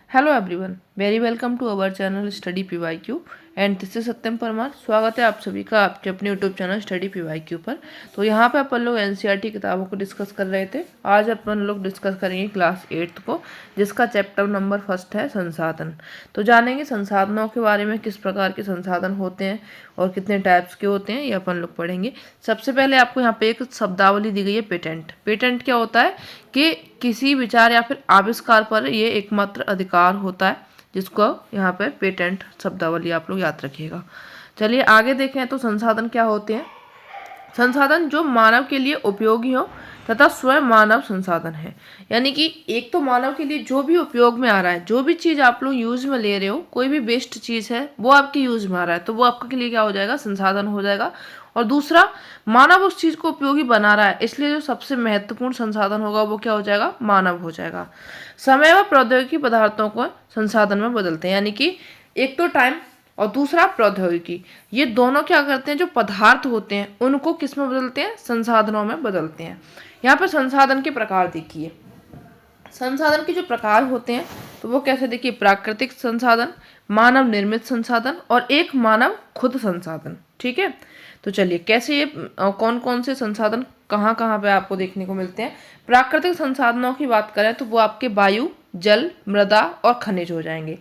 Hello everyone, very welcome to our channel study PYQ and this is Satyam Parmar. स्वागत है आप सभी का आपके अपने यूट्यूब चैनल स्टडी पीवाईक्यू पर। तो यहाँ पे अपन लोग एनसीईआरटी किताबों को डिस्कस कर रहे थे। आज अपन लोग डिस्कस करेंगे क्लास 8th को, जिसका चैप्टर नंबर फर्स्ट है संसाधन। तो जानेंगे संसाधनों के बारे में, किस प्रकार के संसाधन होते हैं और कितने टाइप्स के होते हैं, ये अपन लोग पढ़ेंगे। सबसे पहले आपको यहाँ पे एक शब्दावली दी गई है, पेटेंट। पेटेंट क्या होता है कि किसी विचार या फिर आविष्कार पर ये एकमात्र अधिकार होता है, जिसको यहाँ पे पेटेंट शब्दावली आप लोग याद रखिएगा। चलिए आगे देखें तो संसाधन क्या होते हैं। संसाधन जो मानव के लिए उपयोगी हो तथा स्वयं मानव संसाधन है, यानी कि एक तो मानव के लिए जो भी उपयोग में आ रहा है, जो भी चीज़ आप लोग यूज में ले रहे हो, कोई भी बेस्ट चीज़ है वो आपके यूज में आ रहा है, तो वो आपके लिए क्या हो जाएगा, संसाधन हो जाएगा। और दूसरा, मानव उस चीज़ को उपयोगी बना रहा है, इसलिए जो सबसे महत्वपूर्ण संसाधन होगा वो क्या हो जाएगा, मानव हो जाएगा। समय व प्रौद्योगिकी पदार्थों को संसाधन में बदलते हैं, यानी कि एक तो टाइम और दूसरा प्रौद्योगिकी, ये दोनों क्या करते हैं, जो पदार्थ होते हैं उनको किस में बदलते हैं, संसाधनों में बदलते हैं। यहाँ पर संसाधन के प्रकार देखिए। संसाधन के जो प्रकार होते हैं तो वो कैसे, देखिए, प्राकृतिक संसाधन, मानव निर्मित संसाधन और एक मानव खुद संसाधन। ठीक है, तो चलिए कैसे ये कौन कौन से संसाधन कहाँ कहाँ पे आपको देखने को मिलते हैं। प्राकृतिक संसाधनों की बात करें तो वो आपके वायु, जल, मृदा और खनिज हो जाएंगे।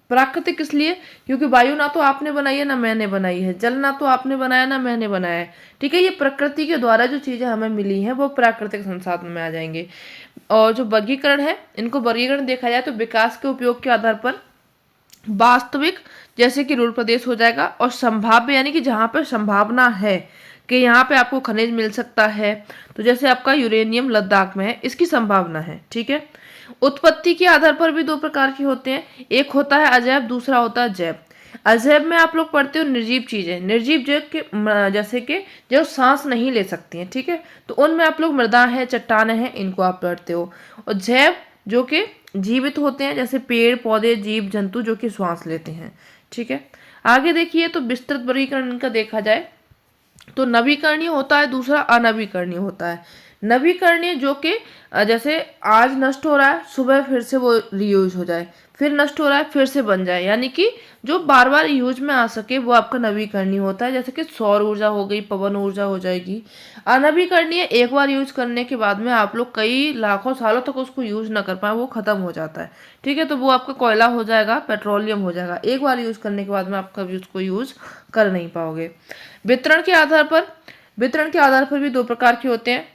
प्राकृतिक इसलिए क्योंकि वायु ना तो आपने बनाई है ना मैंने बनाई है, जल ना तो आपने बनाया ना मैंने बनाया है। ठीक है, ये प्रकृति के द्वारा जो चीज़ें हमें मिली हैं वो प्राकृतिक संसाधन में आ जाएंगे। और जो वर्गीकरण है, इनको वर्गीकरण देखा जाए तो विकास के उपयोग के आधार पर वास्तविक, जैसे कि रूल प्रदेश हो जाएगा, और संभाव्य, यानी कि जहाँ पर संभावना है कि यहाँ पे आपको खनिज मिल सकता है, तो जैसे आपका यूरेनियम लद्दाख में है, इसकी संभावना है। ठीक है, उत्पत्ति के आधार पर भी दो प्रकार के होते हैं, एक होता है अजैव, दूसरा होता है जैव। अजैव में आप लोग पढ़ते हो निर्जीव चीजें, निर्जीव जो के जैसे कि जो सांस नहीं ले सकती हैं, ठीक है, तो उनमें आप लोग मृदा है, चट्टाने हैं, इनको आप पढ़ते हो। और जैव जो कि जीवित होते हैं, जैसे पेड़ पौधे, जीव जंतु जो कि श्वास लेते हैं। ठीक है, आगे देखिए तो विस्तृत वर्गीकरण इनका देखा जाए तो नवीकरणीय होता है, दूसरा अनवीकरणीय होता है। नवीकरणीय जो कि जैसे आज नष्ट हो रहा है, सुबह फिर से वो रीयूज हो जाए, फिर नष्ट हो रहा है फिर से बन जाए, यानी कि जो बार बार यूज में आ सके, वो आपका नवीकरणीय होता है। जैसे कि सौर ऊर्जा हो गई, पवन ऊर्जा हो जाएगी। अनवीकरणीय एक बार यूज करने के बाद में आप लोग कई लाखों सालों तक उसको यूज ना कर पाए, वो खत्म हो जाता है। ठीक है, तो वो आपका कोयला हो जाएगा, पेट्रोलियम हो जाएगा, एक बार यूज करने के बाद में आप कभी उसको यूज कर नहीं पाओगे। वितरण के आधार पर, वितरण के आधार पर भी दो प्रकार के होते हैं।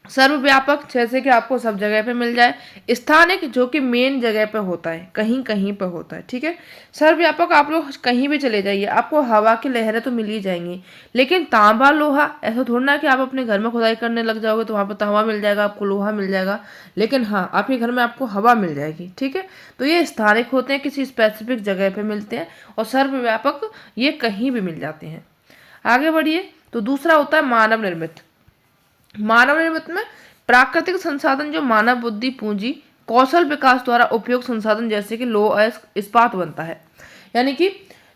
सर्वव्यापक, जैसे कि आपको सब जगह पे मिल जाए। स्थानिक, जो कि मेन जगह पे होता है, कहीं कहीं पे होता है। ठीक है, सर्वव्यापक आप लोग कहीं भी चले जाइए, आपको हवा की लहरें तो मिल ही जाएंगी। लेकिन तांबा लोहा, ऐसा थोड़ा ना कि आप अपने घर में खुदाई करने लग जाओगे तो वहाँ पर तांबा मिल जाएगा, आपको लोहा मिल जाएगा। लेकिन हाँ, आपके घर में आपको हवा मिल जाएगी। ठीक है, तो ये स्थानिक होते हैं, किसी स्पेसिफिक जगह पे मिलते हैं। और सर्वव्यापक ये कहीं भी मिल जाते हैं। आगे बढ़िए तो दूसरा होता है मानव निर्मित। मानव निर्मित में प्राकृतिक संसाधन जो मानव बुद्धि, पूंजी, कौशल विकास द्वारा उपयोग संसाधन, जैसे कि लौह इस्पात बनता है। यानी कि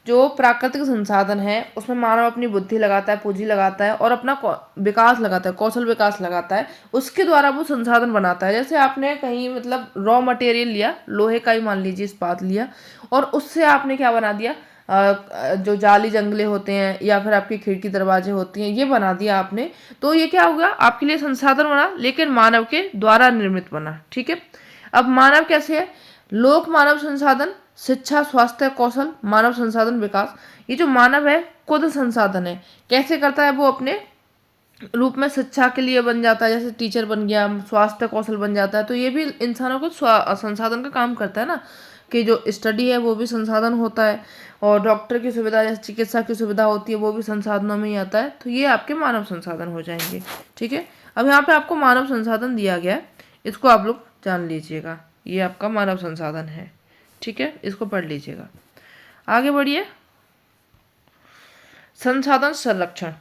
जो प्राकृतिक संसाधन है उसमें मानव अपनी बुद्धि लगाता है, पूंजी लगाता है और अपना विकास लगाता है, कौशल विकास लगाता है, उसके द्वारा वो संसाधन बनाता है। जैसे आपने कहीं मतलब रॉ मटेरियल लिया, लोहे का ही मान लीजिए इस्पात लिया, और उससे आपने क्या बना दिया, जो जाली जंगले होते हैं या फिर आपकी खिड़की दरवाजे होती हैं, ये बना दिया आपने, तो ये क्या होगा, आपके लिए संसाधन बना, लेकिन मानव के द्वारा निर्मित बना। ठीक है, अब मानव कैसे है, लोक मानव संसाधन, शिक्षा, स्वास्थ्य, कौशल, मानव संसाधन विकास। ये जो मानव है खुद संसाधन है, कैसे करता है, वो अपने रूप में शिक्षा के लिए बन जाता है, जैसे टीचर बन गया, स्वास्थ्य कौशल बन जाता है, तो ये भी इंसानों को संसाधन का काम करता है ना, कि जो स्टडी है वो भी संसाधन होता है। और डॉक्टर की सुविधा, जैसे चिकित्सा की सुविधा होती है, वो भी संसाधनों में ही आता है। तो ये आपके मानव संसाधन हो जाएंगे। ठीक है, अब यहाँ पे आपको मानव संसाधन दिया गया है, इसको आप लोग जान लीजिएगा, ये आपका मानव संसाधन है। ठीक है, इसको पढ़ लीजिएगा। आगे बढ़िए, संसाधन संरक्षण।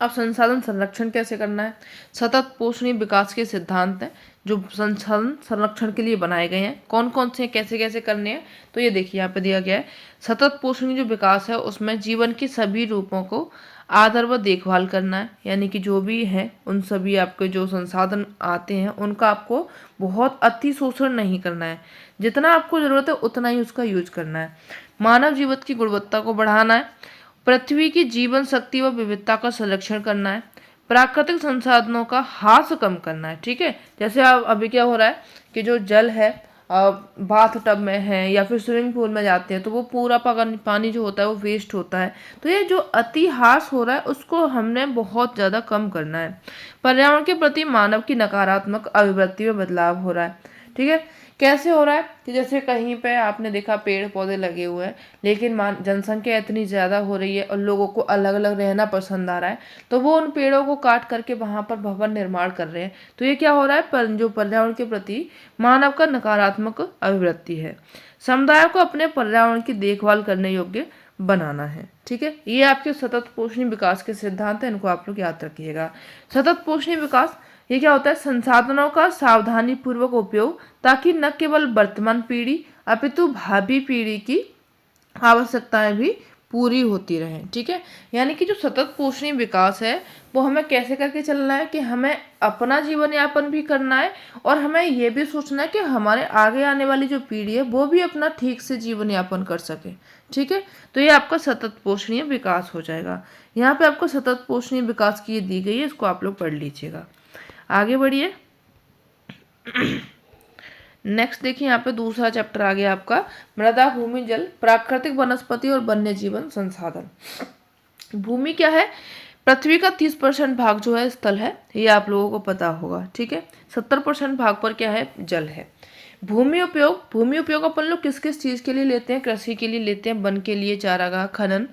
अब संसाधन संरक्षण कैसे करना है। सतत पोषणीय विकास के सिद्धांत हैं, जो संसाधन संरक्षण के लिए बनाए गए हैं, कौन कौन से कैसे कैसे करने हैं। तो ये देखिए यहाँ पे दिया गया है, सतत पोषण जो विकास है उसमें जीवन के सभी रूपों को आदर व देखभाल करना है, यानी कि जो भी है उन सभी आपके जो संसाधन आते हैं उनका आपको बहुत अति शोषण नहीं करना है, जितना आपको ज़रूरत है उतना ही उसका यूज करना है। मानव जीवन की गुणवत्ता को बढ़ाना है, पृथ्वी की जीवन शक्ति व विविधता का संरक्षण करना है, प्राकृतिक संसाधनों का ह्रास कम करना है। ठीक है, जैसे अब अभी क्या हो रहा है कि जो जल है बाथ टब में है या फिर स्विमिंग पूल में जाते हैं तो वो पूरा पानी जो होता है वो वेस्ट होता है। तो ये जो अति ह्रास हो रहा है उसको हमने बहुत ज़्यादा कम करना है। पर्यावरण के प्रति मानव की नकारात्मक अभिवृत्ति में बदलाव हो रहा है। ठीक है, कैसे हो रहा है कि जैसे कहीं पे आपने देखा पेड़ पौधे लगे हुए हैं, लेकिन जनसंख्या इतनी ज़्यादा हो रही है और लोगों को अलग अलग रहना पसंद आ रहा है, तो वो उन पेड़ों को काट करके वहाँ पर भवन निर्माण कर रहे हैं। तो ये क्या हो रहा है, जो पर्यावरण के प्रति मानव का नकारात्मक अभिवृत्ति है। समुदाय को अपने पर्यावरण की देखभाल करने योग्य बनाना है। ठीक है, ये आपके सतत पोषणीय विकास के सिद्धांत हैं, इनको आप लोग याद रखिएगा। सतत पोषणीय विकास ये क्या होता है, संसाधनों का सावधानी पूर्वक उपयोग ताकि न केवल वर्तमान पीढ़ी अपितु भावी पीढ़ी की आवश्यकताएं भी पूरी होती रहें। ठीक है, यानी कि जो सतत पोषणीय विकास है वो हमें कैसे करके चलना है कि हमें अपना जीवन यापन भी करना है और हमें ये भी सोचना है कि हमारे आगे आने वाली जो पीढ़ी है वो भी अपना ठीक से जीवन यापन कर सके। ठीक है, तो ये आपका सतत पोषणीय विकास हो जाएगा। यहाँ पे आपको सतत पोषणीय विकास की दी गई है, इसको आप लोग पढ़ लीजिएगा। आगे बढ़िए, नेक्स्ट देखिए यहाँ पे दूसरा चैप्टर आ गया आपका मृदा भूमि जल प्राकृतिक वनस्पति और वन्य जीवन संसाधन। भूमि क्या है, पृथ्वी का 30% भाग जो है स्थल है, ये आप लोगों को पता होगा। ठीक है, 70% भाग पर क्या है, जल है। भूमि उपयोग अपन लोग किस किस चीज़ के लिए लेते हैं, कृषि के लिए लेते हैं, वन के लिए, चारागाह, खनन,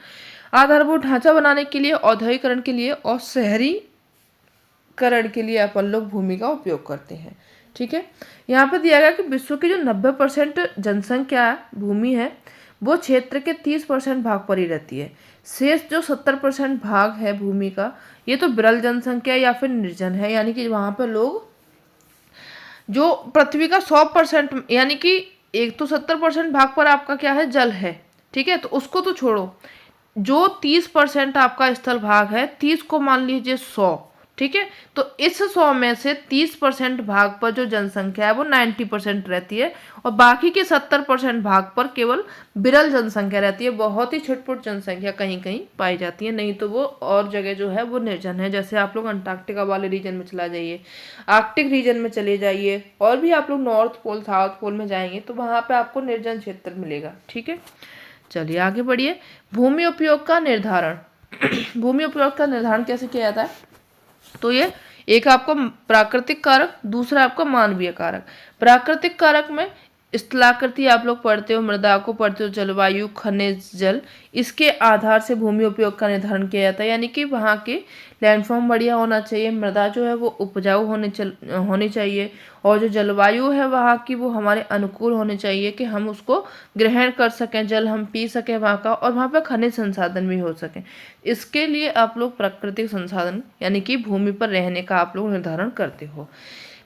आधारभूत ढांचा बनाने के लिए, औद्योगिकरण के लिए और शहरीकरण के लिए अपन लोग भूमि का उपयोग करते हैं। ठीक है, यहाँ पे दिया गया कि विश्व की जो 90% जनसंख्या भूमि है वो क्षेत्र के 30% भाग पर ही रहती है। शेष जो 70% भाग है भूमि का, ये तो विरल जनसंख्या या फिर निर्जन है, यानी कि वहाँ पर लोग जो पृथ्वी का 100% यानी कि एक तो 70% भाग पर आपका क्या है, जल है। ठीक है, तो उसको तो छोड़ो, जो 30% आपका स्थल भाग है, 30 को मान लीजिए 100। ठीक है, तो इस 100 में से 30% भाग पर जो जनसंख्या है वो 90% रहती है और बाकी के 70% भाग पर केवल विरल जनसंख्या रहती है। बहुत ही छुटपुट जनसंख्या कहीं कहीं पाई जाती है, नहीं तो वो और जगह जो है वो निर्जन है। जैसे आप लोग अंटार्कटिका वाले रीजन में चला जाइए, आर्कटिक रीजन में चले जाइए, और भी आप लोग नॉर्थ पोल साउथ पोल में जाएंगे तो वहाँ पर आपको निर्जन क्षेत्र मिलेगा। ठीक है, चलिए आगे बढ़िए। भूमि उपयोग का निर्धारण भूमि उपयोग का निर्धारण कैसे किया जाता है, तो ये एक आपका प्राकृतिक कारक, दूसरा आपका मानवीय कारक। प्राकृतिक कारक में स्थलाकृति आप लोग पढ़ते हो, मृदा को पढ़ते हो, जलवायु, खनिज, जल, इसके आधार से भूमि उपयोग का निर्धारण किया जाता है। यानी कि वहाँ के लैंडफॉर्म बढ़िया होना चाहिए, मृदा जो है वो उपजाऊ होनी चाहिए, और जो जलवायु है वहाँ की वो हमारे अनुकूल होनी चाहिए कि हम उसको ग्रहण कर सकें, जल हम पी सकें वहाँ का, और वहाँ पर खनिज संसाधन भी हो सकें। इसके लिए आप लोग प्राकृतिक संसाधन यानी कि भूमि पर रहने का आप लोग निर्धारण करते हो।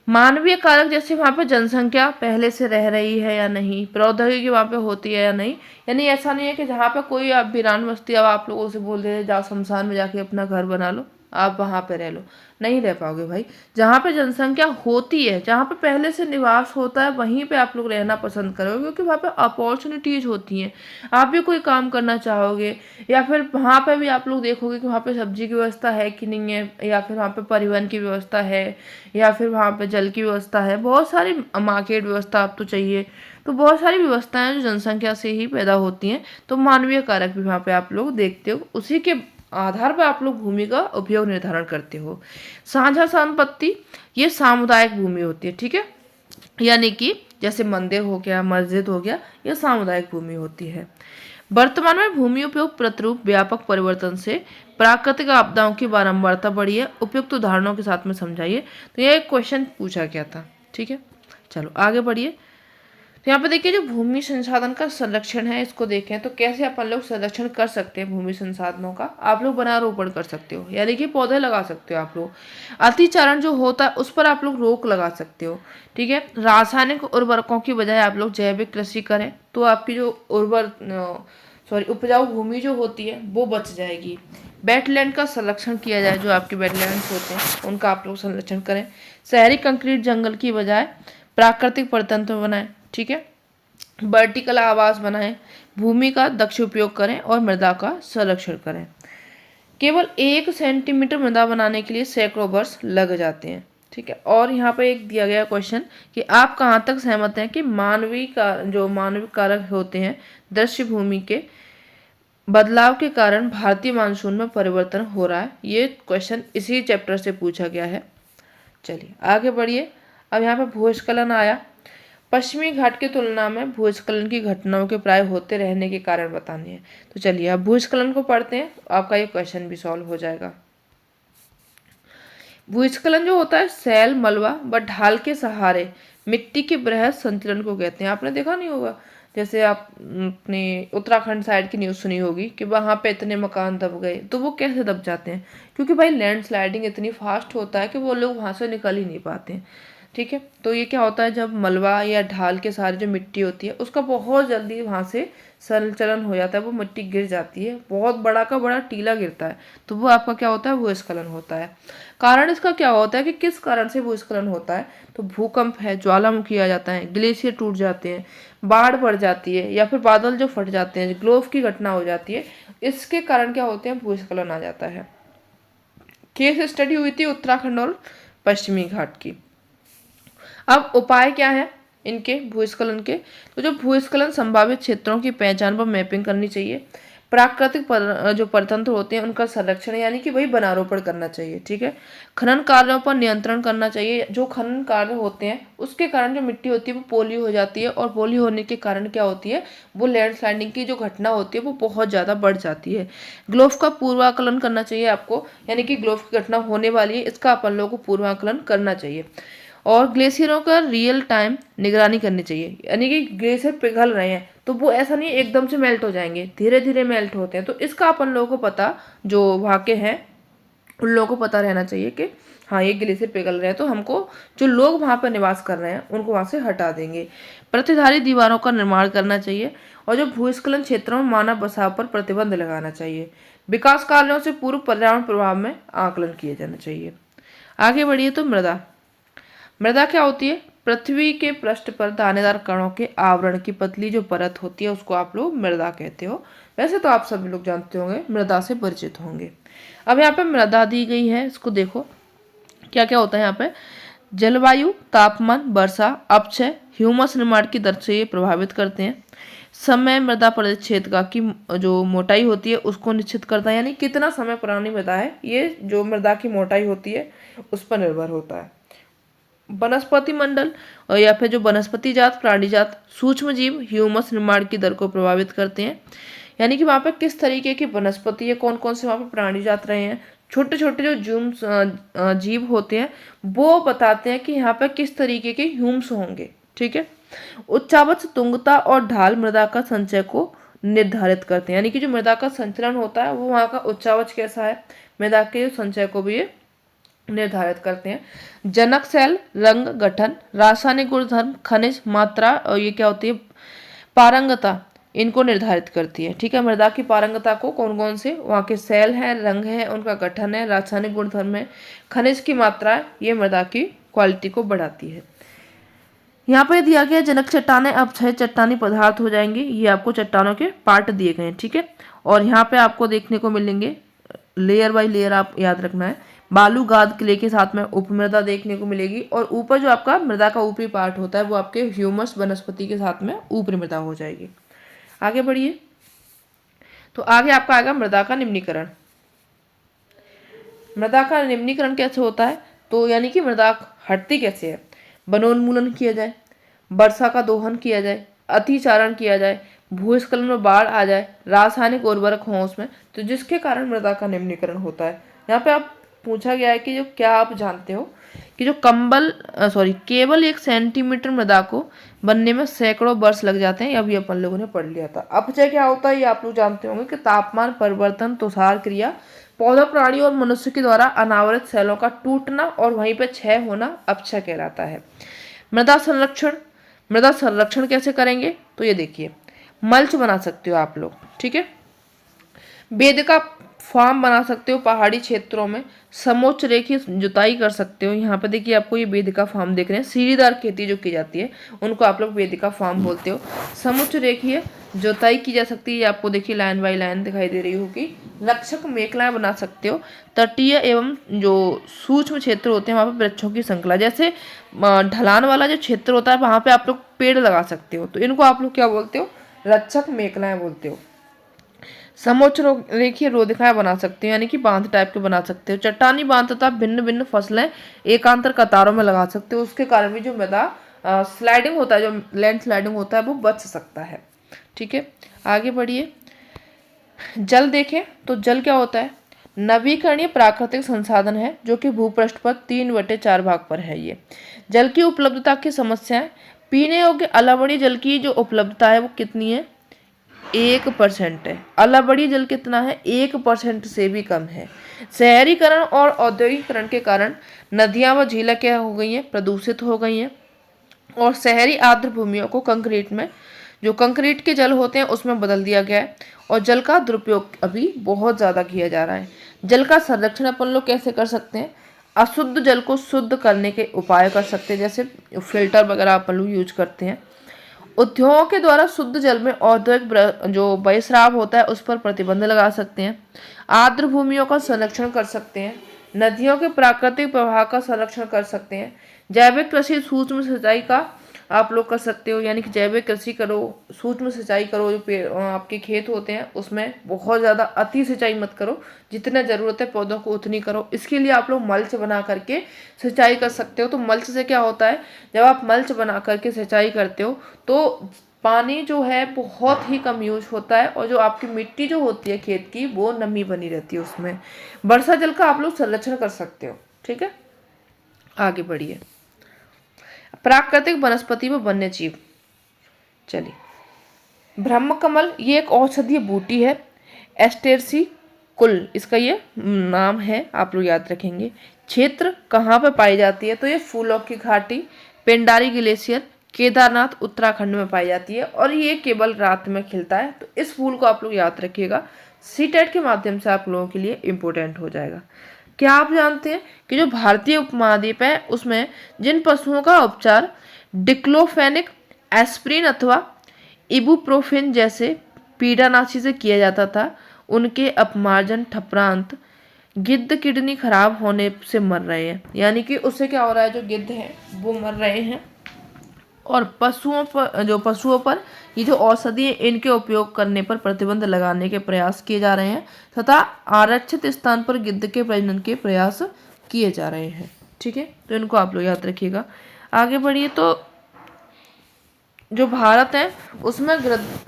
मानवीय कारक, जैसे वहाँ पे जनसंख्या पहले से रह रही है या नहीं, प्रौद्योगिकी वहाँ पे होती है या नहीं। यानी ऐसा नहीं है कि जहाँ पे कोई आप वीरान बस्ती, अब आप लोगों से बोल दे जाओ शमशान में जाके अपना घर बना लो, आप वहाँ पे रह लो, नहीं रह पाओगे भाई। जहाँ पे जनसंख्या होती है, जहाँ पे पहले से निवास होता है, वहीं पे आप लोग रहना पसंद करोगे, क्योंकि वहाँ पे अपॉर्चुनिटीज होती हैं, आप भी कोई काम करना चाहोगे, या फिर वहाँ पे भी आप लोग देखोगे कि वहाँ पे सब्जी की व्यवस्था है कि नहीं है, या फिर वहाँ पे परिवहन की व्यवस्था है, या फिर वहाँ पे जल की व्यवस्था है, बहुत सारी मार्केट व्यवस्था आप तो चाहिए। तो बहुत सारी व्यवस्थाएं जो जनसंख्या से ही पैदा होती हैं। तो मानवीय कारक भी वहाँ पे आप लोग देखते हो, उसी के आधार पर आप लोग भूमि का उपयोग निर्धारण करते हो। साझा संपत्ति, ये सामुदायिक भूमि होती है। ठीक है, यानी कि जैसे मंदिर हो गया, मस्जिद हो गया, यह सामुदायिक भूमि होती है। वर्तमान में भूमि उपयोग प्रतिरूप व्यापक परिवर्तन से प्राकृतिक आपदाओं की बारंबारता बढ़ी है, उपयुक्त उदाहरणों के साथ में समझाइए। तो यह एक क्वेश्चन पूछा गया था। ठीक है, चलो आगे बढ़िए। तो यहाँ पे देखिए जो भूमि संसाधन का संरक्षण है इसको देखें तो कैसे अपन लोग संरक्षण कर सकते हैं भूमि संसाधनों का। आप लोग वनारोपण कर सकते हो, यानी कि पौधे लगा सकते हो आप लोग। अतिचारण जो होता है उस पर आप लोग रोक लगा सकते हो, ठीक है। रासायनिक उर्वरकों की बजाय आप लोग जैविक कृषि करें तो आपकी जो उपजाऊ भूमि जो होती है वो बच जाएगी। वेटलैंड का संरक्षण किया जाए, जो आपके वेटलैंड्स होते हैं उनका आप लोग संरक्षण करें। शहरी कंक्रीट जंगल की बजाय प्राकृतिक परतंत्र बनाएं, ठीक है। वर्टिकल आवास बनाएं, भूमि का दक्ष उपयोग करें और मृदा का संरक्षण करें। केवल 1 सेंटीमीटर मृदा बनाने के लिए सैकड़ों वर्ष लग जाते हैं, ठीक है। और यहाँ पे एक दिया गया क्वेश्चन कि आप कहाँ तक सहमत हैं कि मानवीय कारक होते हैं दृश्य भूमि के बदलाव के कारण भारतीय मानसून में परिवर्तन हो रहा है। ये क्वेश्चन इसी चैप्टर से पूछा गया है। चलिए आगे बढ़िए। अब यहाँ पे भूस्खलन आया। पश्चिमी घाट की तुलना में भूस्खलन की घटनाओं के प्राय होते रहने के कारण बताने हैं। तो चलिए अब भूस्खलन को पढ़ते हैं, तो आपका ये क्वेश्चन भी सॉल्व हो जाएगा। भूस्खलन जो होता है सैल, मलबा व ढाल के सहारे मिट्टी के बृहद संचलन को कहते हैं। आपने देखा नहीं होगा, जैसे आप अपने उत्तराखंड साइड की न्यूज़ सुनी होगी कि वहाँ पे इतने मकान दब गए। तो वो कैसे दब जाते हैं? क्योंकि भाई लैंडस्लाइडिंग इतनी फास्ट होता है कि वो लोग वहाँ से निकल ही नहीं पाते हैं, ठीक है। तो ये क्या होता है, जब मलबा या ढाल के सहारे जो मिट्टी होती है उसका बहुत जल्दी वहाँ से संचलन हो जाता है, वो मिट्टी गिर जाती है, बहुत बड़ा का बड़ा टीला गिरता है, तो वो आपका क्या होता है, भूस्खलन होता है। कारण इसका क्या होता है कि किस कारण से भूस्खलन होता है? तो भूकंप है, ज्वालामुखी आ जाता है, ग्लेशियर टूट जाते हैं, बाढ़ बढ़ जाती है, या फिर बादल जो फट जाते हैं, ग्लोव की घटना हो जाती है, इसके कारण क्या होते हैं, भूस्खलन आ जाता है। केस स्टडी हुई थी उत्तराखंड और पश्चिमी घाट की। अब उपाय क्या है इनके भूस्खलन के? तो जो भूस्खलन संभावित क्षेत्रों की पहचान पर मैपिंग करनी चाहिए। प्राकृतिक जो परतंत्र होते हैं उनका संरक्षण यानी कि वही वनारोपण करना चाहिए, ठीक है। खनन कार्यों पर नियंत्रण करना चाहिए। जो खनन कार्य होते हैं उसके कारण जो मिट्टी होती है वो पोली हो जाती है, और पोली होने के कारण क्या होती है, वो लैंडस्लाइडिंग की जो घटना होती है वो बहुत ज़्यादा बढ़ जाती है। ग्लोव का पूर्वाकलन करना चाहिए आपको, यानी कि ग्लोव की घटना होने वाली है इसका अपन लोगों को पूर्वाकलन करना चाहिए। और ग्लेशियरों का रियल टाइम निगरानी करनी चाहिए, यानी कि ग्लेशियर पिघल रहे हैं तो वो ऐसा नहीं एकदम से मेल्ट हो जाएंगे, धीरे धीरे मेल्ट होते हैं। तो इसका अपन लोगों को पता, जो वहाँ के हैं उन लोगों को पता रहना चाहिए कि हाँ ये ग्लेशियर पिघल रहे हैं, तो हमको जो लोग वहाँ पर निवास कर रहे हैं उनको वहाँ से हटा देंगे। प्रतिधारी दीवारों का निर्माण करना चाहिए, और जो भूस्खलन क्षेत्रों में मानव बसाव पर प्रतिबंध लगाना चाहिए। विकास कार्यों से पूर्व पर्यावरण प्रभाव में आकलन किया जाना चाहिए। आगे बढ़िए। तो मृदा क्या होती है? पृथ्वी के पृष्ठ पर दानेदार कणों के आवरण की पतली जो परत होती है उसको आप लोग मृदा कहते हो। वैसे तो आप सभी लोग जानते होंगे, मृदा से परिचित होंगे। अब यहाँ पे मृदा दी गई है, इसको देखो क्या क्या होता है यहाँ पे। जलवायु, तापमान, वर्षा, अपक्षय, ह्यूमस निर्माण की दर से ये प्रभावित करते हैं। समय मृदा परिच्छेदिका की जो मोटाई होती है उसको निश्चित करता है, यानी कितना समय पुरानी मृदा है, ये जो मृदा की मोटाई होती है उस पर निर्भर होता है। वनस्पति मंडल या फिर जो वनस्पति जात, प्राणी जात, सूक्ष्म जीव ह्यूमस निर्माण की दर को प्रभावित करते हैं, यानी कि वहाँ पर किस तरीके की वनस्पति है, कौन कौन से वहाँ पर प्राणी जात रहे हैं, छोटे छोटे जो जीव होते हैं वो बताते हैं कि यहाँ पर किस तरीके के ह्यूम्स होंगे, ठीक है। उच्चावच, तुंगता और ढाल मृदा का संचय को निर्धारित करते हैं, यानी कि जो मृदा का संचलन होता है वो वहाँ का उच्चावच कैसा है, मृदा के संचय को भी ये निर्धारित करते हैं। जनक सेल, रंग, गठन, रासायनिक गुणधर्म, खनिज, मात्रा और ये क्या होती है, पारंगता, इनको निर्धारित करती है, ठीक है। मृदा की पारंगता को कौन कौन से वहाँ के सेल हैं, रंग है, उनका गठन है, रासायनिक गुणधर्म है, खनिज की मात्रा है, ये मृदा की क्वालिटी को बढ़ाती है। यहाँ पर दिया गया जनक चट्टानें अब 6 चट्टानी पदार्थ हो जाएंगे। ये आपको चट्टानों के पार्ट दिए गए हैं, ठीक है। और यहाँ पे आपको देखने को मिलेंगे लेयर बाय लेयर, आप याद रखना है। बालू, गाद, क्ले के साथ में उपमृदा देखने को मिलेगी, और ऊपर जो आपका मृदा का ऊपरी पार्ट होता है वो आपके ह्यूमस वनस्पति के साथ में ऊपरी मृदा हो जाएगी। आगे बढ़िए। तो आगे आपका आएगा मृदा का निम्नीकरण। मृदा का निम्नीकरण कैसे होता है? तो यानी कि मृदा हटती कैसे है? वनोन्मूलन किया जाए, वर्षा का दोहन किया जाए, अतिचारण किया जाए, भूस्खलन में बाढ़ आ जाए, रासायनिक उर्वरक हों उसमें, तो जिसके कारण मृदा का निम्नीकरण होता है। यहाँ पे आप पूछा गया है कि जो क्या आप जानते हो कि जो केवल 1 सेंटीमीटर मृदा को बनने में सैकड़ों वर्ष लग जाते हैं। अभी अपन लोगों ने पढ़ लिया था। अपचय क्या होता है ये आप लोग जानते होंगे कि तापमान परिवर्तन, तुषार क्रिया, पौधा, प्राणी और मनुष्य के द्वारा अनावृत सेलों का टूटना और वहीं पर क्षय होना अपचय कहलाता है। मृदा संरक्षण कैसे करेंगे तो ये देखिए, मल्च बना सकते हो आप लोग, ठीक है। बेद का फार्म बना सकते हो पहाड़ी क्षेत्रों में। समोच्च रेखीय जुताई कर सकते हो। यहाँ पे देखिए आपको ये बेद का फार्म देख रहे हैं। सीढ़ीदार खेती जो की जाती है उनको आप लोग बेद का फार्म बोलते हो। समोच्च रेखीय जुताई की जा सकती है। ये आपको देखिए लाइन बाई लाइन दिखाई दे रही होगी। रक्षक मेखलाएं बना सकते हो। तटीय एवं जो सूक्ष्म क्षेत्र होते हैं वहाँ पे वृक्षों की श्रृंखला, जैसे ढलान वाला जो क्षेत्र होता है वहाँ पे आप लोग पेड़ लगा सकते हो, तो इनको आप लोग क्या बोलते हो, रक्षक मेखलाएं बोलते हो। समोच्च रेखीय रोधिकाएं बना सकते हो, यानी कि बांध टाइप के बना सकते हो। चट्टानी बांध तथा भिन्न भिन्न फसलें एकांतर कतारों में लगा सकते हो। उसके कारण भी जो मृदा स्लाइडिंग होता है, जो लैंड स्लाइडिंग होता है वो बच सकता है, ठीक है। आगे बढ़िए। जल देखें तो जल क्या होता है, नवीकरणीय प्राकृतिक संसाधन है जो कि भूपृष्ठ पर 3/4 भाग पर है। ये जल की उपलब्धता की समस्या है। पीने योग्य अलावड़ीय जल की जो उपलब्धता है वो कितनी है, 1% है। अलावड़ीय जल कितना है, 1% से भी कम है। शहरीकरण और औद्योगिकरण के कारण नदियां व झीलें क्या हो गई हैं, प्रदूषित हो गई हैं। और शहरी आर्द्र भूमियों को कंक्रीट के जल होते हैं उसमें बदल दिया गया है। और जल का दुरुपयोग अभी बहुत ज़्यादा किया जा रहा है। जल का संरक्षण अपन लोग कैसे कर सकते हैं, अशुद्ध जल को शुद्ध करने के उपाय कर सकते हैं, जैसे फिल्टर वगैरह अपन लोग यूज करते हैं। उद्योगों के द्वारा शुद्ध जल में औद्योगिक जो बहिस्राव होता है उस पर प्रतिबंध लगा सकते हैं। आर्द्र भूमियों का संरक्षण कर सकते हैं। नदियों के प्राकृतिक प्रवाह का संरक्षण कर सकते हैं। जैविक कृषि सूक्ष्म सिंचाई का आप लोग कर सकते हो, यानी कि जैविक कृषि करो, सूक्ष्म सिंचाई करो। जो आपके खेत होते हैं उसमें बहुत ज़्यादा अति सिंचाई मत करो, जितना ज़रूरत है पौधों को उतनी करो। इसके लिए आप लोग मल्च बना करके सिंचाई कर सकते हो। तो मल्च से क्या होता है, जब आप मल्च बना करके सिंचाई करते हो तो पानी जो है बहुत ही कम यूज होता है और जो आपकी मिट्टी जो होती है खेत की वो नमी बनी रहती है उसमें। वर्षा जल का आप लोग संरक्षण कर सकते हो, ठीक है। आगे बढ़िए। प्राकृतिक वनस्पति व वन्य जीव। चलिए, ब्रह्मकमल ये एक औषधीय बूटी है। एस्टेरसी कुल इसका ये नाम है, आप लोग याद रखेंगे। क्षेत्र कहाँ पे पाई जाती है तो ये फूलों की घाटी, पिंडारी ग्लेशियर, केदारनाथ उत्तराखंड में पाई जाती है। और ये केवल रात में खिलता है, तो इस फूल को आप लोग याद रखिएगा। सीटेट के माध्यम से आप लोगों के लिए इम्पोर्टेंट हो जाएगा। क्या आप जानते हैं कि जो भारतीय उपमहाद्वीप है उसमें जिन पशुओं का उपचार डिक्लोफेनिक, एस्प्रिन अथवा इबुप्रोफेन जैसे पीड़ानाशी से किया जाता था, उनके अपमार्जन ठप्रांत गिद्ध किडनी खराब होने से मर रहे हैं। यानी कि उससे क्या हो रहा है, जो गिद्ध हैं वो मर रहे हैं। और पशुओं पर ये जो औषधि है इनके उपयोग करने पर प्रतिबंध लगाने के प्रयास किए जा रहे हैं तथा आरक्षित स्थान पर गिद्ध के प्रजनन के प्रयास किए जा रहे हैं, ठीक है। तो इनको आप लोग याद रखिएगा। आगे बढ़िए। तो जो भारत है उसमें